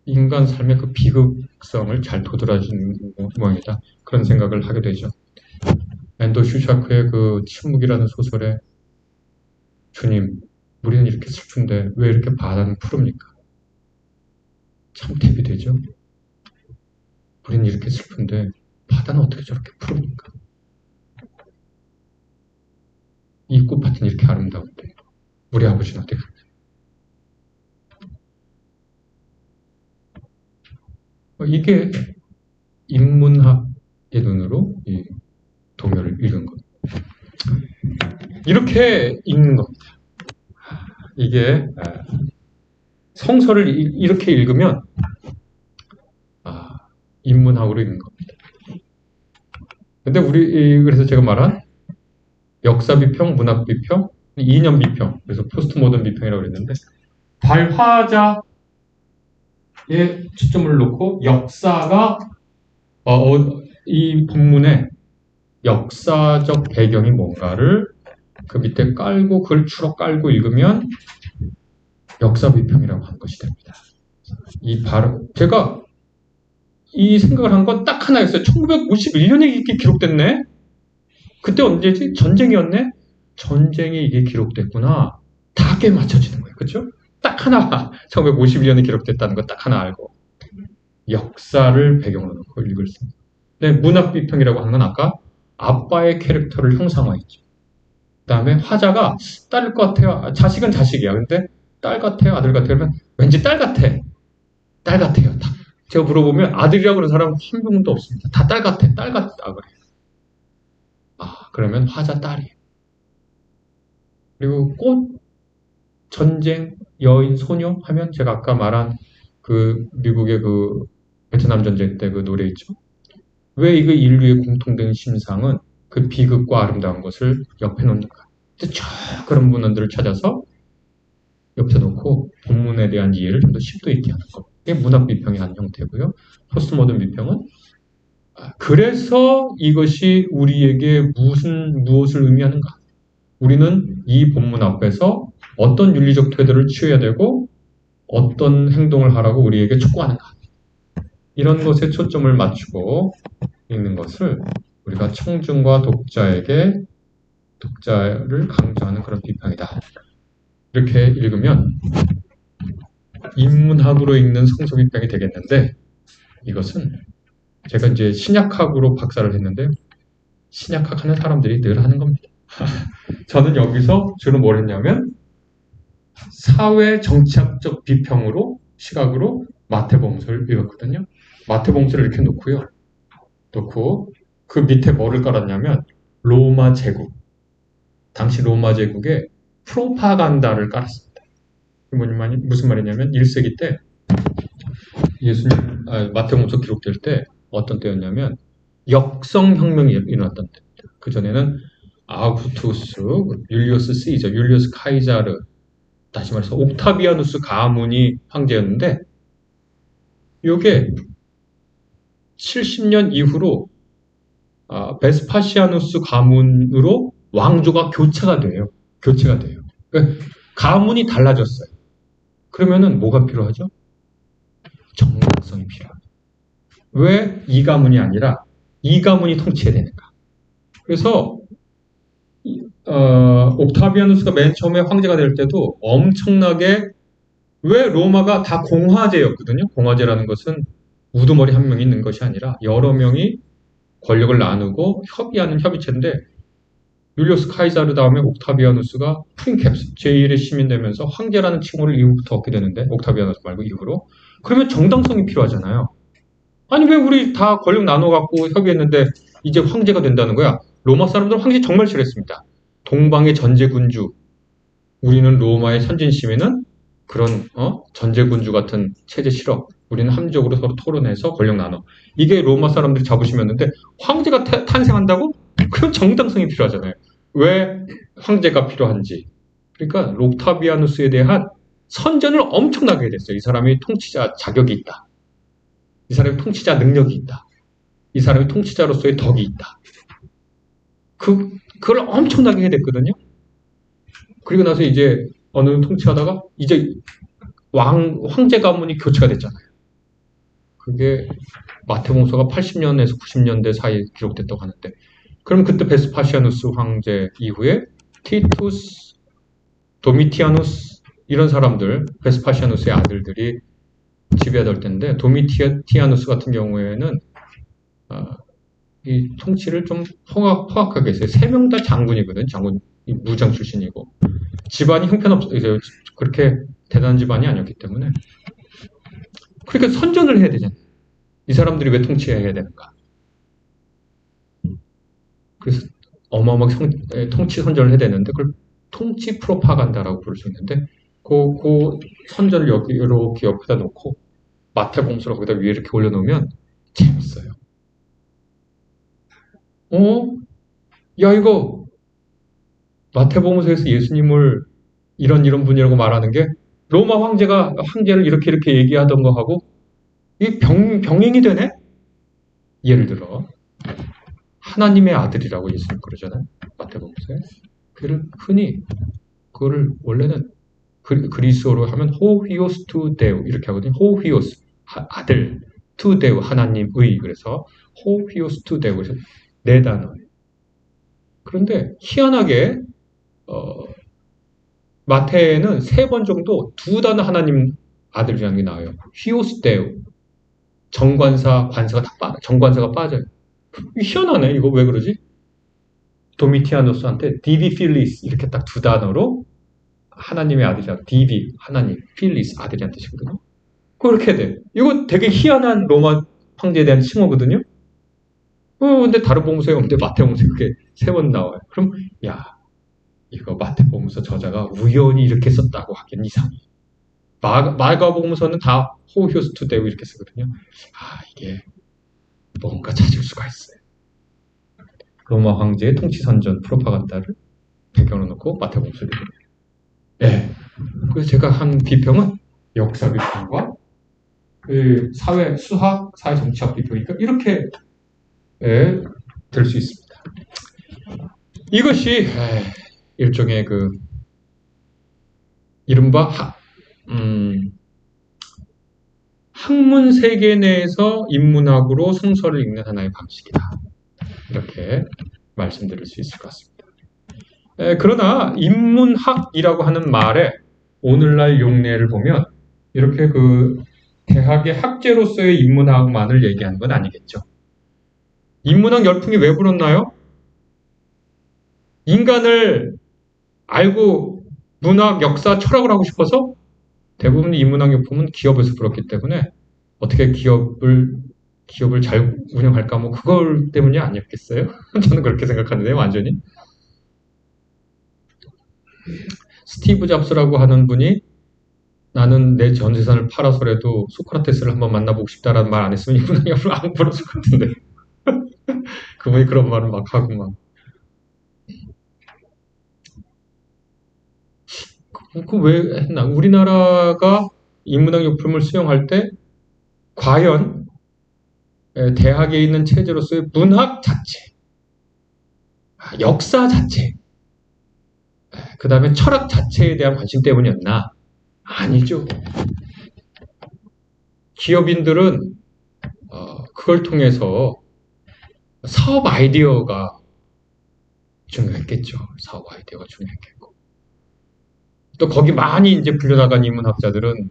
인간 삶의 그 비극성을 잘 도드라지는 모양이다. 그런 생각을 하게 되죠. 앤더 슈샤크의 그 침묵이라는 소설에 주님, 우리는 이렇게 슬픈데 왜 이렇게 바다는 푸릅니까? 참 대비되죠. 우리는 이렇게 슬픈데 바다는 어떻게 저렇게 푸릅니까? 이 꽃밭은 이렇게 아름다운데 우리 아버지는 어떻게 합니까? 이게 인문학의 눈으로 이 동요를 읽은 겁니다. 이렇게 읽는 겁니다. 이게 성서를 이렇게 읽으면 인문학으로 읽는 겁니다. 근데 그래서 제가 말한 역사 비평, 문학 비평, 이념 비평, 그래서 포스트 모던 비평이라고 그랬는데 발화자에 초점을 놓고 역사가 이 본문의 역사적 배경이 뭔가를 그 밑에 깔고 글 추러 깔고 읽으면 역사 비평이라고 하는 것이 됩니다. 제가 이 생각을 한 건 딱 하나였어요. 1951년에 이게 기록됐네? 그때 언제지? 전쟁이었네? 전쟁이 이게 기록됐구나. 다 꽤 맞춰지는 거예요. 그렇죠? 딱 하나 1951년에 기록됐다는 거 딱 하나 알고 역사를 배경으로 놓고 읽을 수 있습니다. 네, 문학 비평이라고 하는 건 아까 아빠의 캐릭터를 형상화했죠. 그 다음에 화자가 딸일 것 같아요. 자식은 자식이야. 근데 딸 같아요? 아들 같아요? 그러면 왠지 딸 같아. 딸 같아요. 제가 물어보면 아들이라고 그러는 사람은 한 명도 없습니다. 다 딸 같아. 딸 같다 그래요. 그러면 화자 딸이에요. 그리고 꽃, 전쟁, 여인, 소녀 하면 제가 아까 말한 그 미국의 그 베트남 전쟁 때 그 노래 있죠. 왜 이거 인류의 공통된 심상은 그 비극과 아름다운 것을 옆에 놓는가. 쭉 그런 문헌들을 찾아서 옆에 놓고 본문에 대한 이해를 좀 더 심도 있게 하는 것. 이게 문학 비평의 한 형태고요. 포스트 모던 비평은 그래서 이것이 우리에게 무엇을 의미하는가. 우리는 이 본문 앞에서 어떤 윤리적 태도를 취해야 되고 어떤 행동을 하라고 우리에게 촉구하는가. 이런 것에 초점을 맞추고 읽는 것을 우리가 청중과 독자를 강조하는 그런 비평이다. 이렇게 읽으면 인문학으로 읽는 성서비평이 되겠는데, 이것은 제가 이제 신약학으로 박사를 했는데 신약학 하는 사람들이 늘 하는 겁니다. 저는 여기서 주로 뭘 했냐면 사회 정치학적 비평으로 시각으로 마태복음서를 읽었거든요. 마태복음서를 이렇게 놓고 그 밑에 뭐를 깔았냐면 로마 제국, 당시 로마 제국에 프로파간다를 깔았습니다. 무슨 말이냐면 1세기 때 마태복음서 기록될 때 어떤 때였냐면 역성혁명이 일어났던 때입니다. 그전에는 아우구스투스, 율리우스 시저, 율리우스 카이자르, 다시 말해서 옥타비아누스 가문이 황제였는데 이게 70년 이후로 베스파시아누스 가문으로 왕조가 교체가 돼요. 그러니까 가문이 달라졌어요. 그러면은 뭐가 필요하죠? 정당성이 필요합니다. 왜 이 가문이 아니라 이 가문이 통치해야 되는가? 그래서 옥타비아누스가 맨 처음에 황제가 될 때도 엄청나게, 왜 로마가 다 공화제였거든요. 공화제라는 것은 우두머리 한 명이 있는 것이 아니라 여러 명이 권력을 나누고 협의하는 협의체인데, 율리우스 카이자르 다음에 옥타비아누스가 프린캡스 제1의 시민 되면서 황제라는 칭호를 이후부터 얻게 되는데, 옥타비아누스 말고 이후로. 그러면 정당성이 필요하잖아요. 아니 왜 우리 다 권력 나눠갖고 협의했는데 이제 황제가 된다는 거야? 로마 사람들은 황제 정말 싫어했습니다. 동방의 전제군주, 우리는 로마의 선진시민은 그런 전제군주 같은 체제 싫어. 우리는 합리적으로 서로 토론해서 권력 나눠. 이게 로마 사람들이 자부심이었는데 황제가 탄생한다고? 그럼 정당성이 필요하잖아요. 왜 황제가 필요한지. 그러니까 옥타비아누스에 대한 선전을 엄청나게 했어요. 이 사람이 통치자 자격이 있다. 이 사람이 통치자 능력이 있다. 이 사람이 통치자로서의 덕이 있다. 그걸 엄청나게 해댔거든요. 그리고 나서 이제 어느 통치하다가 이제 황제 가문이 교체가 됐잖아요. 그게 마태복음서가 80년에서 90년대 사이에 기록됐다고 하는데, 그럼 그때 베스파시아누스 황제 이후에 티투스, 도미티아누스 이런 사람들, 베스파시아누스의 아들들이 지배하던 때인데, 도미티아누스 같은 경우에는 이 통치를 좀 포악하게 했어요. 3명 다 장군이거든. 장군, 무장 출신이고. 집안이 형편없어요. 그렇게 대단한 집안이 아니었기 때문에. 그러니까 선전을 해야 되잖아요. 이 사람들이 왜 통치해야 되는가. 그래서 어마어마하게 통치 선전을 해야 되는데, 그걸 통치 프로파간다라고 부를 수 있는데, 그 선전을 이렇게 옆에다 놓고, 마태복음서를 거기다 위에 이렇게 올려놓으면 재밌어요. 야, 이거 마태복음서에서 예수님을 이런 분이라고 말하는 게 로마 황제를 이렇게 얘기하던 거 하고 이 병행이 되네? 예를 들어 하나님의 아들이라고 예수님 그러잖아요. 마태복음서에. 흔히 그거를 원래는 그리스어로 하면 호휘오스 투 데우 이렇게 하거든요. 호휘오스 아들, 투 데우 하나님의. 그래서 호휘오스 투 데우 그래서 네 단어. 그런데 희한하게 마태에는 3번 정도 2단어 하나님 아들이라는 게 나와요. 히오스 데우. 정관사가 빠져요. 희한하네. 이거 왜 그러지? 도미티아노스한테 디비 필리스 이렇게 딱 2단어로 하나님의 아들이라 디비 하나님 필리스 아들이란 뜻이거든요. 그렇게 돼. 이거 되게 희한한 로마 황제에 대한 칭호거든요. 근데 다른 복음서에 없는데 마태복음서에 그게 3번 나와요. 그럼 이거 마태복음서 저자가 우연히 이렇게 썼다고 하긴 이상해. 마가복음서는 다 호히오스투 데우 이렇게 쓰거든요. 이게 뭔가 찾을 수가 있어요. 로마 황제의 통치 선전 프로파간다를 배경으로 놓고 마태복음서를 읽으면. 네. 그래서 제가 한 비평은 역사 비평과 사회 정치학 비평이니까 이렇게 될 수 있습니다. 이것이 일종의 이른바 학문 세계 내에서 인문학으로 성서를 읽는 하나의 방식이다. 이렇게 말씀드릴 수 있을 것 같습니다. 그러나 인문학이라고 하는 말에 오늘날 용례를 보면 이렇게 대학의 학제로서의 인문학만을 얘기하는 건 아니겠죠. 인문학 열풍이 왜 불었나요? 인간을 알고 문학, 역사, 철학을 하고 싶어서 대부분 인문학 열풍은 기업에서 불었기 때문에 어떻게 기업을 잘 운영할까 뭐 그걸 때문이 아니었겠어요? 저는 그렇게 생각하는데 완전히. 스티브 잡스라고 하는 분이 나는 내 전 재산을 팔아서라도 소크라테스를 한번 만나보고 싶다라는 말 안 했으면 인문학 열풍 안 불었을 것 같은데. 그분이 그런 말을 막 하고 막. 왜 했나? 우리나라가 인문학 열풍을 수용할 때 과연 대학에 있는 체제로서의 문학 자체, 역사 자체, 그 다음에 철학 자체에 대한 관심 때문이었나? 아니죠. 기업인들은 그걸 통해서 사업 아이디어가 중요했겠죠. 사업 아이디어가 중요했겠고. 또 거기 많이 이제 불려나간 인문학자들은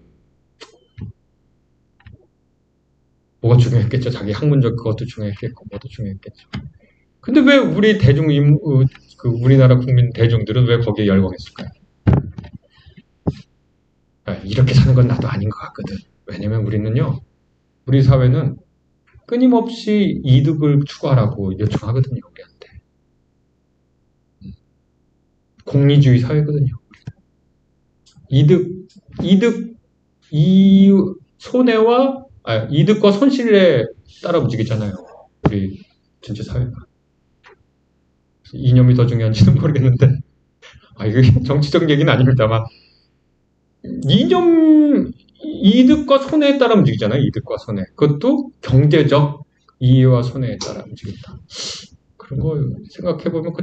뭐가 중요했겠죠. 자기 학문적 그것도 중요했겠고, 뭐도 중요했겠죠. 근데 왜 우리나라 국민 대중들은 왜 거기에 열광했을까요? 이렇게 사는 건 나도 아닌 것 같거든. 왜냐면 우리 사회는 끊임없이 이득을 추구하라고 요청하거든요, 우리한테. 공리주의 사회거든요. 이득과 손실에 따라 움직이잖아요. 우리 전체 사회가. 이념이 더 중요한지는 모르겠는데, 이게 정치적 얘기는 아닙니다만, 이득과 손해에 따라 움직이잖아요. 이득과 손해. 그것도 경제적 이해와 손해에 따라 움직인다. 그런 거 생각해보면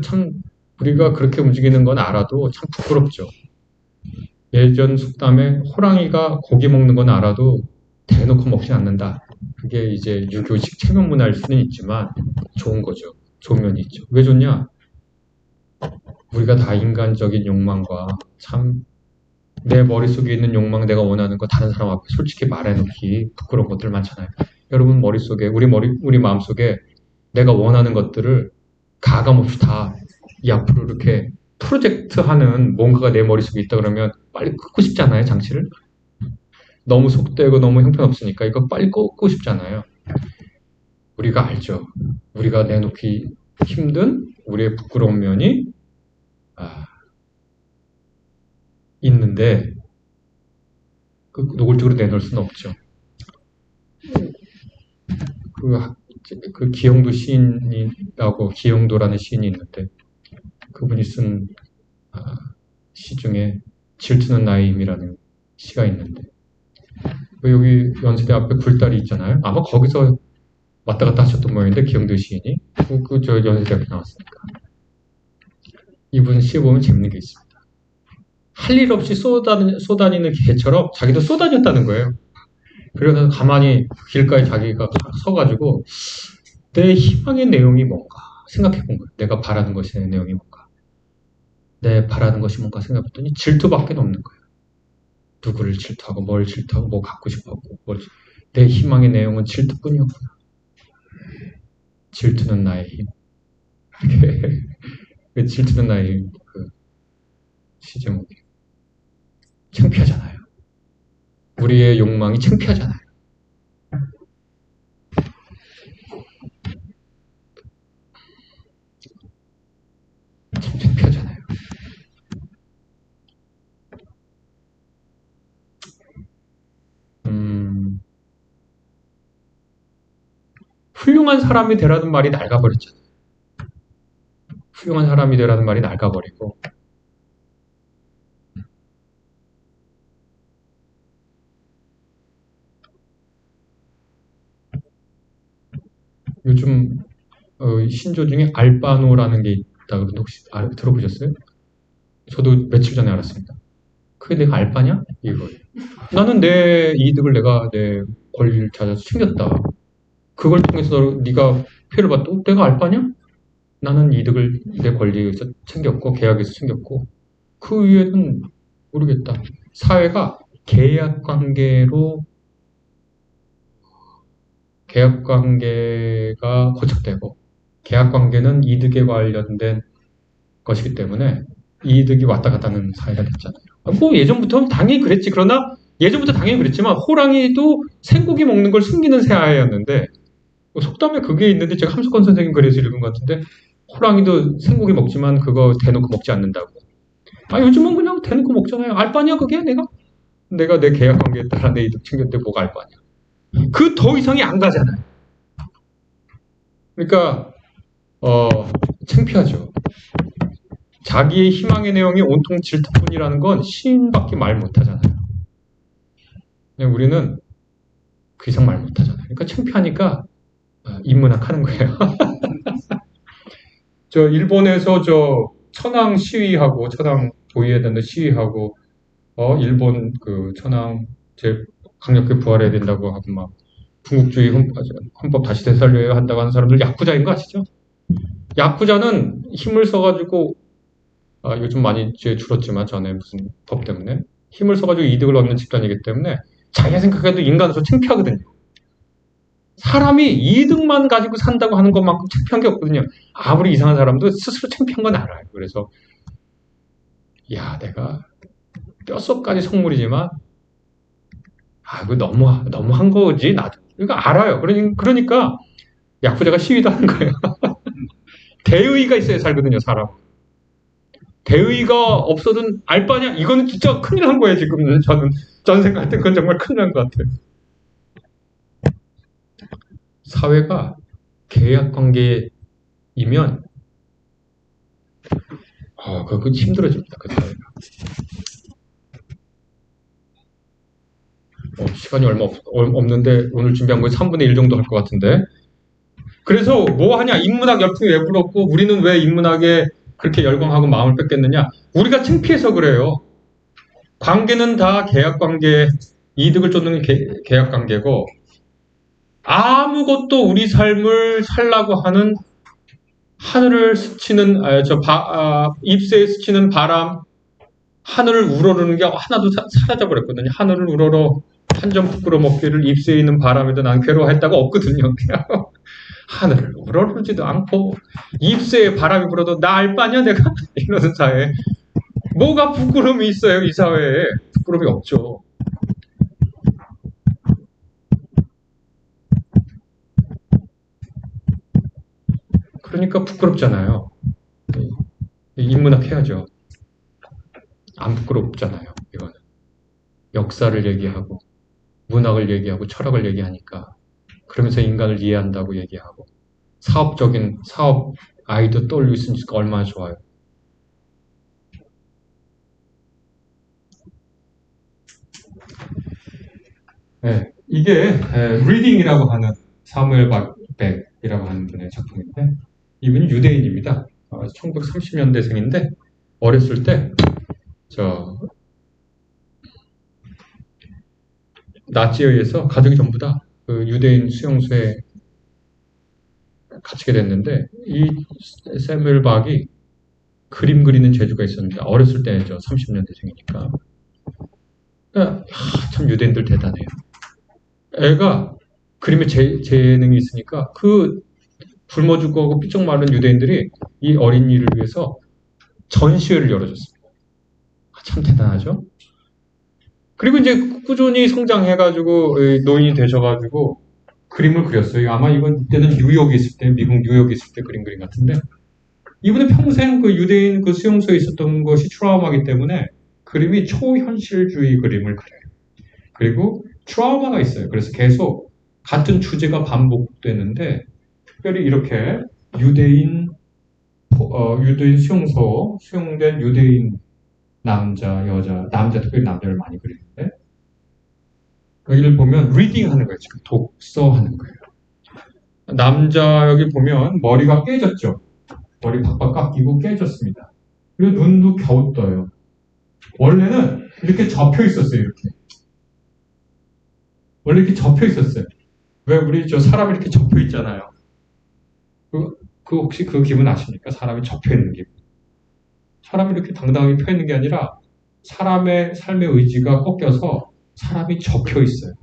우리가 그렇게 움직이는 건 알아도 참 부끄럽죠. 예전 속담에 호랑이가 고기 먹는 건 알아도 대놓고 먹지 않는다. 그게 이제 유교식 체면 문화일 수는 있지만 좋은 거죠. 좋은 면이 있죠. 왜 좋냐? 우리가 다 인간적인 욕망과 내 머릿속에 있는 욕망, 내가 원하는 거 다른 사람 앞에 솔직히 말해놓기 부끄러운 것들 많잖아요. 여러분 머릿속에, 우리 마음속에 내가 원하는 것들을 가감없이 다 이 앞으로 이렇게 프로젝트 하는 뭔가가 내 머릿속에 있다 그러면 빨리 끊고 싶잖아요, 장치를. 너무 속되고 너무 형편없으니까 이거 빨리 끊고 싶잖아요. 우리가 알죠. 우리가 내놓기 힘든 우리의 부끄러운 면이 있는데 노골적으로 내놓을 수는 없죠. 기영도 시인이라고 기영도라는 시인이 있는데 그분이 쓴 시 중에 질투는 나의 힘이라는 시가 있는데 여기 연세대 앞에 굴다리 있잖아요. 아마 거기서 왔다 갔다 하셨던 모양인데 기영도 시인이 저 연세대 앞에 나왔으니까 이분 시에 보면 재밌는 게 있습니다. 할 일 없이 쏘다니는 개처럼 자기도 쏘다녔다는 거예요. 그래서 가만히 길가에 자기가 서가지고 내 희망의 내용이 뭔가 생각해 본 거예요. 내가 바라는 것의 내용이 뭔가. 내 바라는 것이 뭔가 생각했더니 질투밖에 없는 거예요. 누구를 질투하고 뭘 질투하고 뭐 갖고 싶어하고 내 희망의 내용은 질투뿐이었구나. 질투는 나의 힘. 질투는 나의 힘. 시제목이 창피하잖아요. 우리의 욕망이 창피하잖아요. 참 창피하잖아요. 훌륭한 사람이 되라는 말이 낡아버렸잖아요. 훌륭한 사람이 되라는 말이 낡아버리고 요즘 신조 중에 알바노라는 게 있다 그러는데 혹시 들어보셨어요? 저도 며칠 전에 알았습니다. 그게 내가 알바냐? 이거예요. 나는 내 이득을 내가 내 권리를 찾아서 챙겼다. 그걸 통해서 네가 피해를 봤다고? 내가 알바냐? 나는 이득을 내 권리에서 챙겼고 계약에서 챙겼고 그 위에는 모르겠다. 사회가 계약 관계가 고착되고 계약 관계는 이득에 관련된 것이기 때문에 이득이 왔다 갔다 하는 사회가 됐잖아요. 뭐 예전부터 당연히 그랬지. 그러나 예전부터 당연히 그랬지만 호랑이도 생고기 먹는 걸 숨기는 사회였는데 속담에 그게 있는데 제가 함석헌 선생님 글에서 읽은 것 같은데 호랑이도 생고기 먹지만 그거 대놓고 먹지 않는다고. 요즘은 그냥 대놓고 먹잖아요. 알바냐 그게 내가 내 계약 관계에 따라 내 이득 챙겼는데 뭐가 알바냐. 그 더 이상이 안 가잖아요. 그러니까 창피하죠. 자기의 희망의 내용이 온통 질투뿐이라는 건 시인밖에 말 못하잖아요. 우리는 그 이상 말 못하잖아요. 그러니까 창피하니까 인문학 하는 거예요. 저 일본에서 저 천황 시위하고 천황 도의에 대한 시위하고 일본 그 천황 제 강력하게 부활해야 된다고 하고 막 군국주의 헌법 다시 되살려야 한다고 하는 사람들 야쿠자인 거 아시죠? 야쿠자는 힘을 써가지고 요즘 많이 이제 줄었지만 전에 무슨 법 때문에 힘을 써가지고 이득을 얻는 집단이기 때문에 자기가 생각해도 인간으로서 창피하거든요. 사람이 이득만 가지고 산다고 하는 것만큼 창피한 게 없거든요. 아무리 이상한 사람도 스스로 창피한 건 알아요. 그래서 내가 뼛속까지 속물이지만 그거 너무한 거지 나도. 이거 알아요. 그러니까 야쿠자가 시위도 하는 거예요. 대의가 있어야 살거든요, 사람. 대의가 없어도 알바냐? 이거는 진짜 큰일 난 거예요, 지금. 저는 생각할 때 그건 정말 큰일 난 것 같아요. 사회가 계약 관계이면, 그거 힘들어집니다, 그 사회가. 시간이 얼마 없는데, 오늘 준비한 거에 3분의 1 정도 할 것 같은데. 그래서 뭐 하냐? 인문학 열풍이 왜 불었고, 우리는 왜 인문학에 그렇게 열광하고 마음을 뺏겼느냐? 우리가 창피해서 그래요. 관계는 다 계약 관계, 이득을 쫓는 계약 관계고, 아무것도 우리 삶을 살라고 하는 하늘을 스치는, 잎새에 스치는 바람, 하늘을 우러르는 게 하나도 사라져버렸거든요. 하늘을 우러러 한 점 부끄러 먹기를 잎새에 있는 바람에도 난 괴로워했다가 없거든요. 하늘을 우러르지도 않고 잎새에 바람이 불어도 나 알바냐 내가? 이러는 사회에 뭐가 부끄러움이 있어요? 이 사회에 부끄러움이 없죠. 그러니까 부끄럽잖아요. 인문학 해야죠. 안 부끄럽잖아요. 이거는 역사를 얘기하고 문학을 얘기하고 철학을 얘기하니까 그러면서 인간을 이해한다고 얘기하고 사업적인 사업 아이디어 떠올릴 수 있으니까 얼마나 좋아요. 네, 이게 리딩이라고 하는 사무엘 박백이라고 하는 분의 작품인데 이분이 유대인입니다. 1930년대생인데 어렸을 때 나치에 의해서 가족이 전부 다 그 유대인 수용소에 갇히게 됐는데 이 사무엘 박이 그림 그리는 재주가 있었는데 어렸을 때죠. 30년대생이니까. 참 유대인들 대단해요. 애가 그림에 재능이 있으니까 그 굶어 죽고 삐쩍 마른 유대인들이 이 어린이를 위해서 전시회를 열어줬습니다. 참 대단하죠? 그리고 이제 꾸준히 성장해가지고 노인이 되셔가지고 그림을 그렸어요. 아마 이때는 뉴욕에 있을 때, 미국 뉴욕에 있을 때 그림 같은데 이분은 평생 그 유대인 그 수용소에 있었던 것이 트라우마이기 때문에 그림이 초현실주의 그림을 그려요. 그리고 트라우마가 있어요. 그래서 계속 같은 주제가 반복되는데 특별히 이렇게 유대인 수용소 수용된 유대인 남자, 여자, 특별히 남자를 많이 그리는데 여기를 보면 리딩 하는 거예요. 지금 독서하는 거예요. 남자 여기 보면 머리가 깨졌죠. 머리 박박 깎이고 깨졌습니다. 그리고 눈도 겨우 떠요. 원래는 이렇게 접혀 있었어요, 이렇게. 원래 이렇게 접혀 있었어요. 왜 우리 저 사람이 이렇게 접혀 있잖아요. 그 혹시 그 기분 아십니까? 사람이 접혀 있는 기분. 사람이 이렇게 당당하게 펴 있는 게 아니라 사람의 삶의 의지가 꺾여서 사람이 접혀 있어요.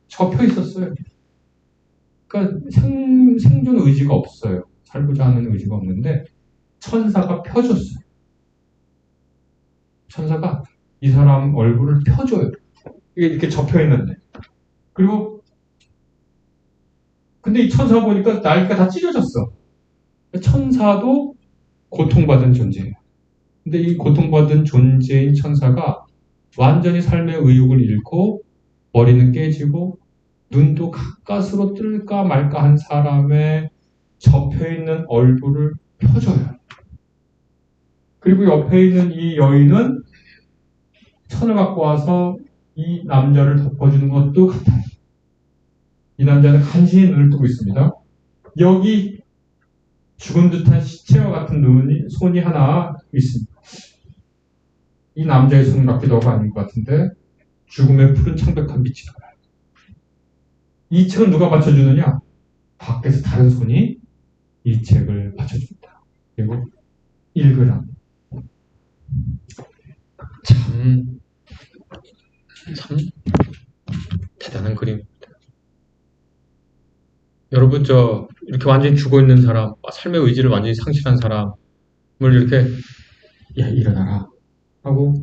접혀 있었어요. 그러니까 생존 의지가 없어요. 살고자 하는 의지가 없는데 천사가 펴줬어요. 천사가 이 사람 얼굴을 펴줘요. 이게 이렇게 접혀 있는데. 그리고 근데 이 천사가 보니까 날개가 다 찢어졌어. 천사도 고통받은 존재예요. 근데 이 고통받은 존재인 천사가 완전히 삶의 의욕을 잃고 머리는 깨지고 눈도 가까스로 뜰까 말까 한 사람의 접혀있는 얼굴을 펴줘요. 그리고 옆에 있는 이 여인은 천을 갖고 와서 이 남자를 덮어주는 것도 같아요. 이 남자는 간신히 눈을 뜨고 있습니다. 여기 죽은 듯한 시체와 같은 손이 하나 있습니다. 이 남자의 손 같기도 하고 아닌 것 같은데 죽음의 푸른 창백한 빛이 나요. 이 책은 누가 받쳐주느냐? 밖에서 다른 손이 이 책을 받쳐줍니다. 그리고 읽으라. 참 대단한 그림입니다. 여러분 이렇게 완전히 죽어있는 사람, 삶의 의지를 완전히 상실한 사람을 이렇게 야 일어나라 하고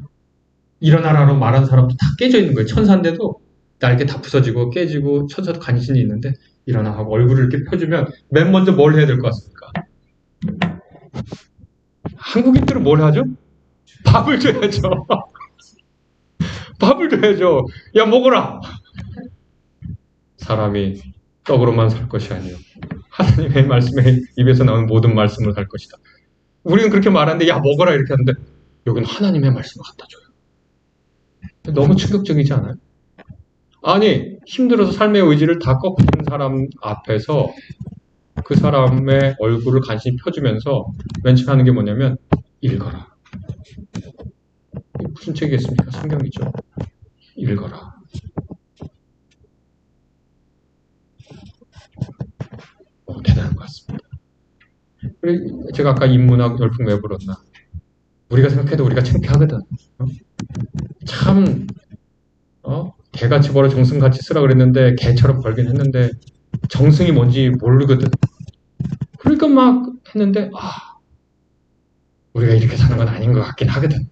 일어나라로 말한 사람도 다 깨져 있는 거예요. 천사인데도 날개 다 부서지고 깨지고 천사도 간신히 있는데 일어나 하고 얼굴을 이렇게 펴주면 맨 먼저 뭘 해야 될 것 같습니까? 한국인들은 뭘 하죠? 밥을 줘야죠. 밥을 줘야죠. 야 먹어라. 사람이 떡으로만 살 것이 아니요 하나님의 말씀에 입에서 나오는 모든 말씀을 살 것이다. 우리는 그렇게 말하는데 야 먹어라 이렇게 하는데 여기는 하나님의 말씀을 갖다 줘요. 너무 충격적이지 않아요? 아니 힘들어서 삶의 의지를 다 꺾은 사람 앞에서 그 사람의 얼굴을 간신히 펴주면서 맨 처음 하는 게 뭐냐면 읽어라. 무슨 책이겠습니까? 성경이죠. 읽어라. 대단한 것 같습니다. 제가 아까 인문학 열풍 왜 불었나? 우리가 생각해도 우리가 창피하거든. 참 개같이 벌어 정승같이 쓰라 그랬는데 개처럼 벌긴 했는데 정승이 뭔지 모르거든. 그러니까 막 했는데 우리가 이렇게 사는 건 아닌 것 같긴 하거든.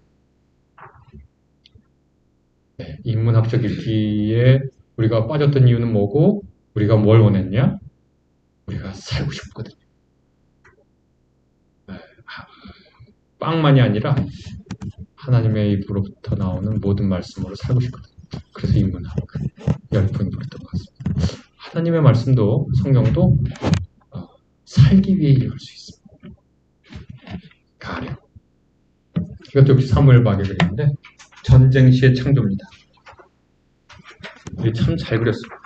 네, 인문학적 읽기에 우리가 빠졌던 이유는 뭐고 우리가 뭘 원했냐? 우리가 살고 싶거든요. 빵만이 아니라 하나님의 입으로부터 나오는 모든 말씀으로 살고 싶거든요. 그래서 인문학 열풍이 불었던 것 같습니다. 하나님의 말씀도 성경도 살기 위해 읽을 수 있습니다. 가령 이것도 역시 사무엘 박의 그림인데 전쟁 시의 창조입니다. 참 잘 그렸습니다.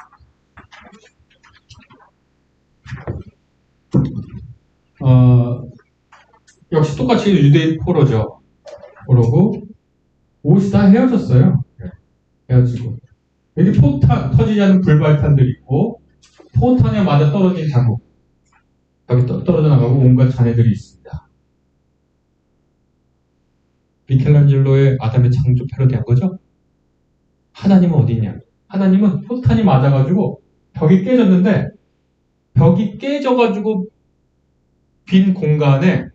역시 똑같이 유대인 포로죠. 포로고 옷이 다 헤어졌어요. 헤어지고 여기 포탄 터지지 않는 불발탄들이 있고 포탄에 맞아 떨어진 자국 여기 떨어져 나가고 온갖 잔해들이 있습니다. 미켈란젤로의 아담의 창조 패러디한 거죠? 하나님은 어디 있냐? 하나님은 포탄이 맞아가지고 벽이 깨졌는데 벽이 깨져가지고 빈 공간에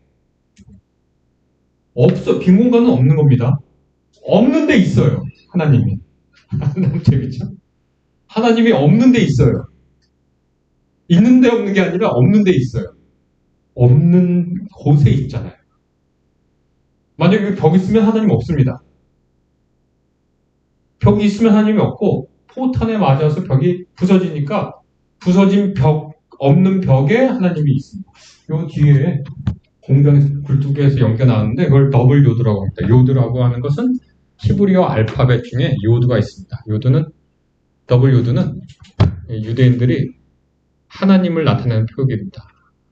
빈 공간은 없는 겁니다. 없는 데 있어요. 하나님이. 너무 재밌죠? 하나님이 없는 데 있어요. 있는데 없는 게 아니라 없는 데 있어요. 없는 곳에 있잖아요. 만약에 벽이 있으면 하나님 없습니다. 벽이 있으면 하나님이 없고 포탄에 맞아서 벽이 부서지니까 부서진 없는 벽에 하나님이 있습니다. 요 뒤에 공장에서 굴뚝에서 연결 나왔는데 그걸 더블 요드라고 합니다. 요드라고 하는 것은 히브리어 알파벳 중에 요드가 있습니다. 더블 요드는 유대인들이 하나님을 나타내는 표기입니다.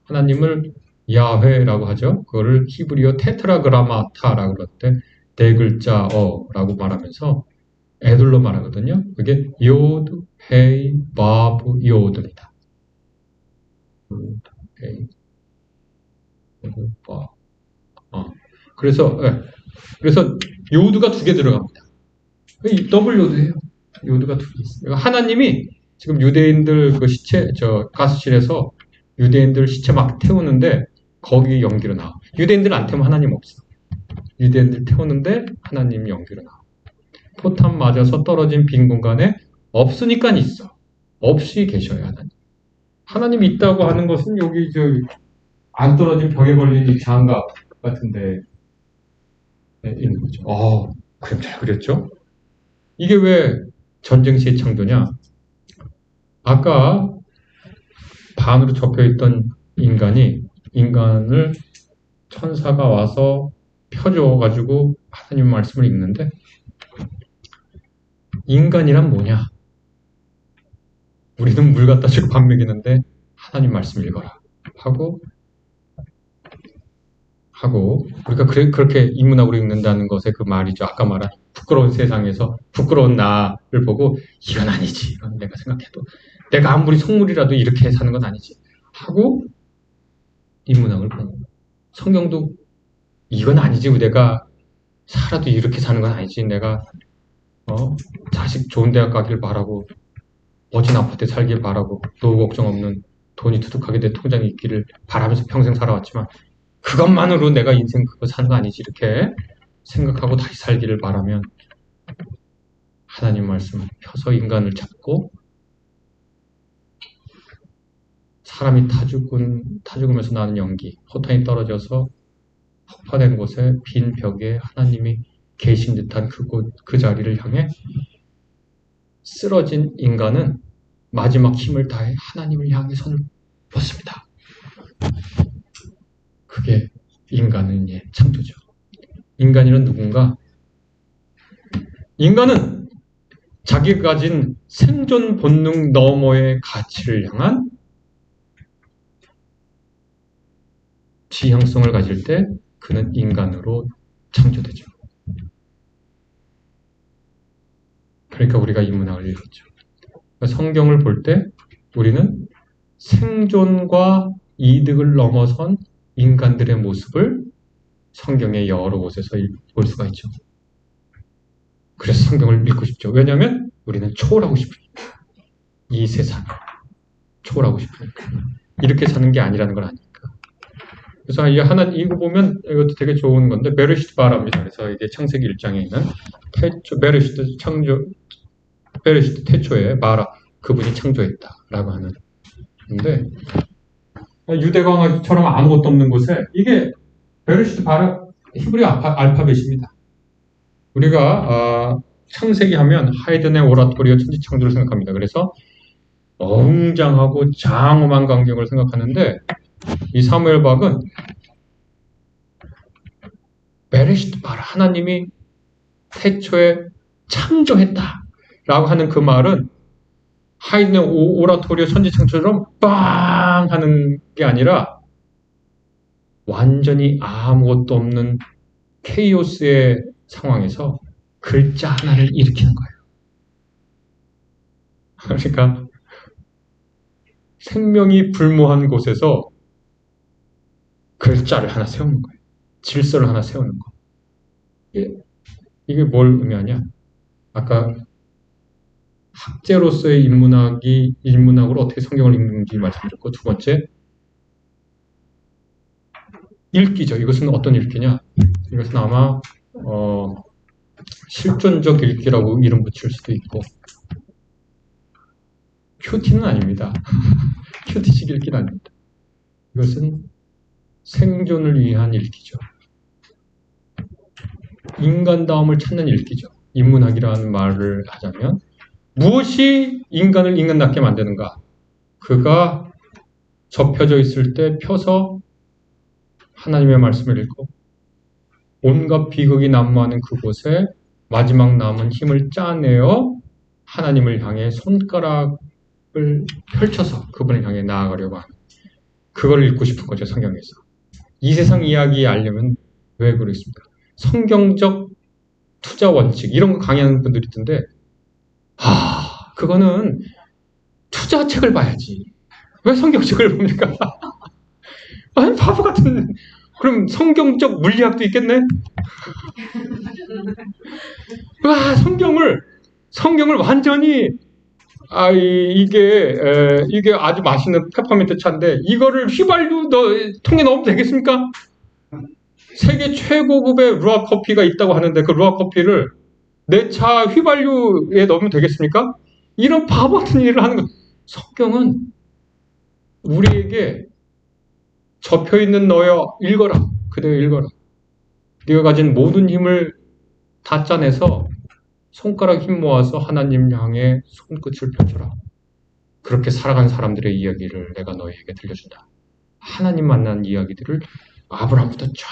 하나님을 야훼라고 하죠. 그거를 히브리어 테트라그라마타라고 그러는데 네 글자어라고 말하면서 애들로 말하거든요. 그게 요드, 헤이, 바브, 요드입니다. 헤이, 바. 그래서 그래서 요드가 두 개 들어갑니다. 더블 요드예요. 요드가 두 개 있어요. 하나님이 지금 유대인들 그 시체 가스실에서 유대인들 시체 막 태우는데 거기 연기로 나와. 유대인들 안 태우면 하나님 없어. 유대인들 태우는데 하나님 연기로 나와. 포탄 맞아서 떨어진 빈 공간에 없으니까 있어. 없이 계셔요, 하나님. 하나님이 있다고 하는 것은 여기 안 떨어진 벽에 걸린 이 장갑 같은데 있는 거죠. 그럼 잘 그렸죠? 이게 왜 전쟁 시의 창조냐? 아까 반으로 접혀있던 인간을 천사가 와서 펴줘가지고 하나님 말씀을 읽는데 인간이란 뭐냐? 우리는 물 갖다 주고 밥 먹이는데 하나님 말씀 읽어라 하고 우리가 그렇게 인문학으로 읽는다는 것의 그 말이죠. 아까 말한 부끄러운 세상에서 부끄러운 나를 보고 이건 아니지. 이건 내가 생각해도 내가 아무리 속물이라도 이렇게 사는 건 아니지 하고 인문학을 보는 성경도 이건 아니지. 내가 살아도 이렇게 사는 건 아니지. 내가 자식 좋은 대학 가길 바라고 멋진 아파트에 살길 바라고 노후 걱정 없는 돈이 두둑하게 내 통장에 있기를 바라면서 평생 살아왔지만 그것만으로 내가 인생 그거 사는 거 아니지 이렇게 생각하고 다시 살기를 바라면 하나님 말씀을 펴서 인간을 잡고 사람이 타죽으면서 나는 연기, 포탄이 떨어져서 폭파된 곳에 빈 벽에 하나님이 계신 듯한 그 자리를 향해 쓰러진 인간은 마지막 힘을 다해 하나님을 향해 손을 뻗습니다. 그게 인간의 창조죠. 인간이란 누군가? 인간은 자기가 가진 생존 본능 너머의 가치를 향한 지향성을 가질 때 그는 인간으로 창조되죠. 그러니까 우리가 이 문학을 읽었죠. 성경을 볼 때 우리는 생존과 이득을 넘어선 인간들의 모습을 성경의 여러 곳에서 볼 수가 있죠. 그래서 성경을 읽고 싶죠. 왜냐하면 우리는 초월하고 싶으니까. 이 세상을 초월하고 싶으니까. 이렇게 사는 게 아니라는 걸 아니까. 그래서 이거 보면 이것도 되게 좋은 건데 베르시트 바라입니다. 그래서 이게 창세기 1장에 있는 베르시트 태초에 바라 그분이 창조했다라고 하는 건데 유대광처럼 아무것도 없는 곳에 이게 베르시트 바라 히브리 알파벳입니다. 우리가 창세기 하면 하이든의 오라토리오 천지창조를 생각합니다. 그래서 웅장하고 장엄한 광경을 생각하는데 이 사무엘 박은 베레시트 바라 하나님이 태초에 창조했다라고 하는 그 말은 하이든의 오라토리오 천지창조처럼 빵 하는 게 아니라 완전히 아무것도 없는 케이오스의 상황에서 글자 하나를 일으키는 거예요. 그러니까 생명이 불모한 곳에서 글자를 하나 세우는 거예요. 질서를 하나 세우는 거. 이게 뭘 의미하냐? 아까 학제로서의 인문학으로 어떻게 성경을 읽는지 말씀드렸고, 두 번째 읽기죠. 이것은 어떤 읽기냐? 이것은 아마 실존적 읽기라고 이름 붙일 수도 있고 큐티는 아닙니다. 큐티식 읽기는 아닙니다. 이것은 생존을 위한 읽기죠. 인간다움을 찾는 읽기죠. 인문학이라는 말을 하자면 무엇이 인간을 인간답게 만드는가? 그가 접혀져 있을 때 펴서 하나님의 말씀을 읽고 온갖 비극이 난무하는 그곳에 마지막 남은 힘을 짜내어 하나님을 향해 손가락을 펼쳐서 그분을 향해 나아가려고 하는 그걸 읽고 싶은 거죠. 성경에서. 이 세상 이야기 알려면 왜 그러겠습니까? 성경적 투자 원칙 이런 거 강의하는 분들이 있던데 그거는 투자책을 봐야지. 왜 성경책을 봅니까? 아니 바보 같은. 그럼 성경적 물리학도 있겠네? 와 성경을 완전히 이게 아주 맛있는 페퍼민트 차인데 이거를 휘발유 통에 넣으면 되겠습니까? 세계 최고급의 루아 커피가 있다고 하는데 그 루아 커피를 내 차 휘발유에 넣으면 되겠습니까? 이런 바보 같은 일을 하는 거. 성경은 우리에게 접혀있는 너여 읽어라. 그대여 읽어라. 네가 가진 모든 힘을 다 짜내서 손가락 힘 모아서 하나님 향해 손끝을 펼쳐라. 그렇게 살아간 사람들의 이야기를 내가 너희에게 들려준다. 하나님 만난 이야기들을 아브라함부터 쫙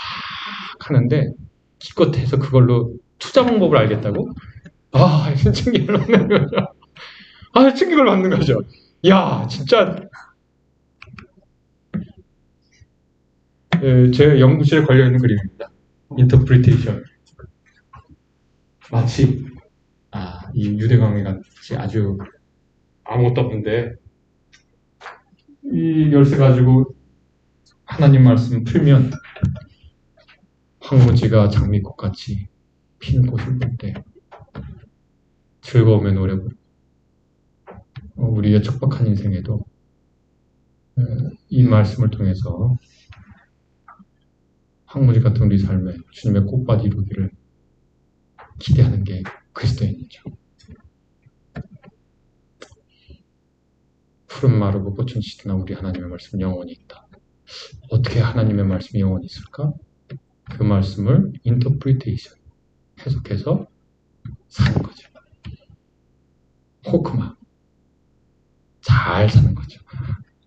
하는데 기껏해서 그걸로 투자 방법을 알겠다고? 충격을 받는 거죠. 충격을 받는 거죠. 야, 진짜 제 연구실에 걸려있는 그림입니다. 인터프리테이션. 마치 이 유대강의 같이 아주 아무것도 없는데 이 열쇠 가지고 하나님 말씀 풀면 황무지가 장미꽃같이 핀 꽃을 볼 때 즐거움의 노래 부르고 우리의 척박한 인생에도 이 말씀을 통해서 황무지 같은 우리 삶에 주님의 꽃밭 이루기를 기대하는 게 그리스도인이죠. 푸른 마르고 꽃은 시드나 우리 하나님의 말씀 영원히 있다. 어떻게 하나님의 말씀이 영원히 있을까? 그 말씀을 인터프리테이션 해석해서 사는 거죠. 호크마 잘 사는 거죠.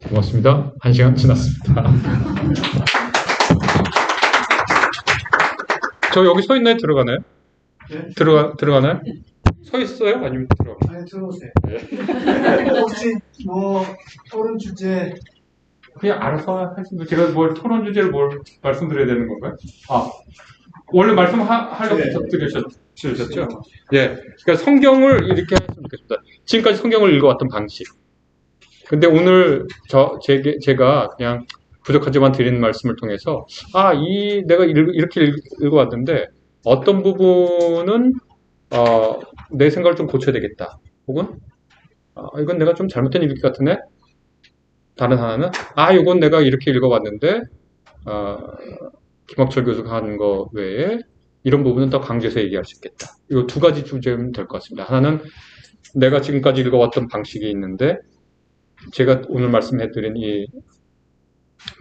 고맙습니다. 1시간 지났습니다. 저 여기 서 있나요? 들어가나요? 네? 들어가나요? 서 있어요? 아니면 들어가나요? 아니 들어오세요. 네. 혹시 토론 주제 그냥 알아서 하시면 제가 토론 주제를 말씀드려야 되는 건가요? 원래 말씀하려고 네. 부탁드리셨죠? 예. 그러니까 성경을 이렇게 했으면 좋겠습니다. 지금까지 성경을 읽어왔던 방식. 근데 오늘 제가 그냥 부족하지만 드리는 말씀을 통해서 내가 이렇게 읽어왔는데 어떤 부분은 내 생각을 좀 고쳐야 되겠다. 혹은 이건 내가 좀 잘못된 읽기 같으네. 다른 하나는 이건 내가 이렇게 읽어봤는데 김학철 교수가 하는 거 외에 이런 부분은 더 강조해서 얘기할 수 있겠다. 이 두 가지 주제면 될 것 같습니다. 하나는 내가 지금까지 읽어왔던 방식이 있는데 제가 오늘 말씀해드린 이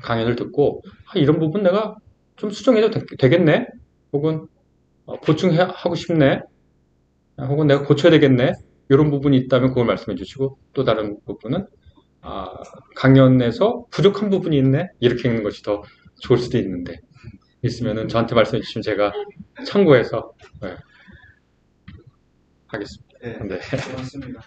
강연을 듣고 이런 부분 내가 좀 수정해도 되겠네. 혹은 보충하고 싶네. 혹은 내가 고쳐야 되겠네. 이런 부분이 있다면 그걸 말씀해 주시고 또 다른 부분은 강연에서 부족한 부분이 있네. 이렇게 읽는 것이 더 좋을 수도 있는데 있으면은 저한테 말씀해 주시면 제가 참고해서 하겠습니다. 네, 네. 고맙습니다.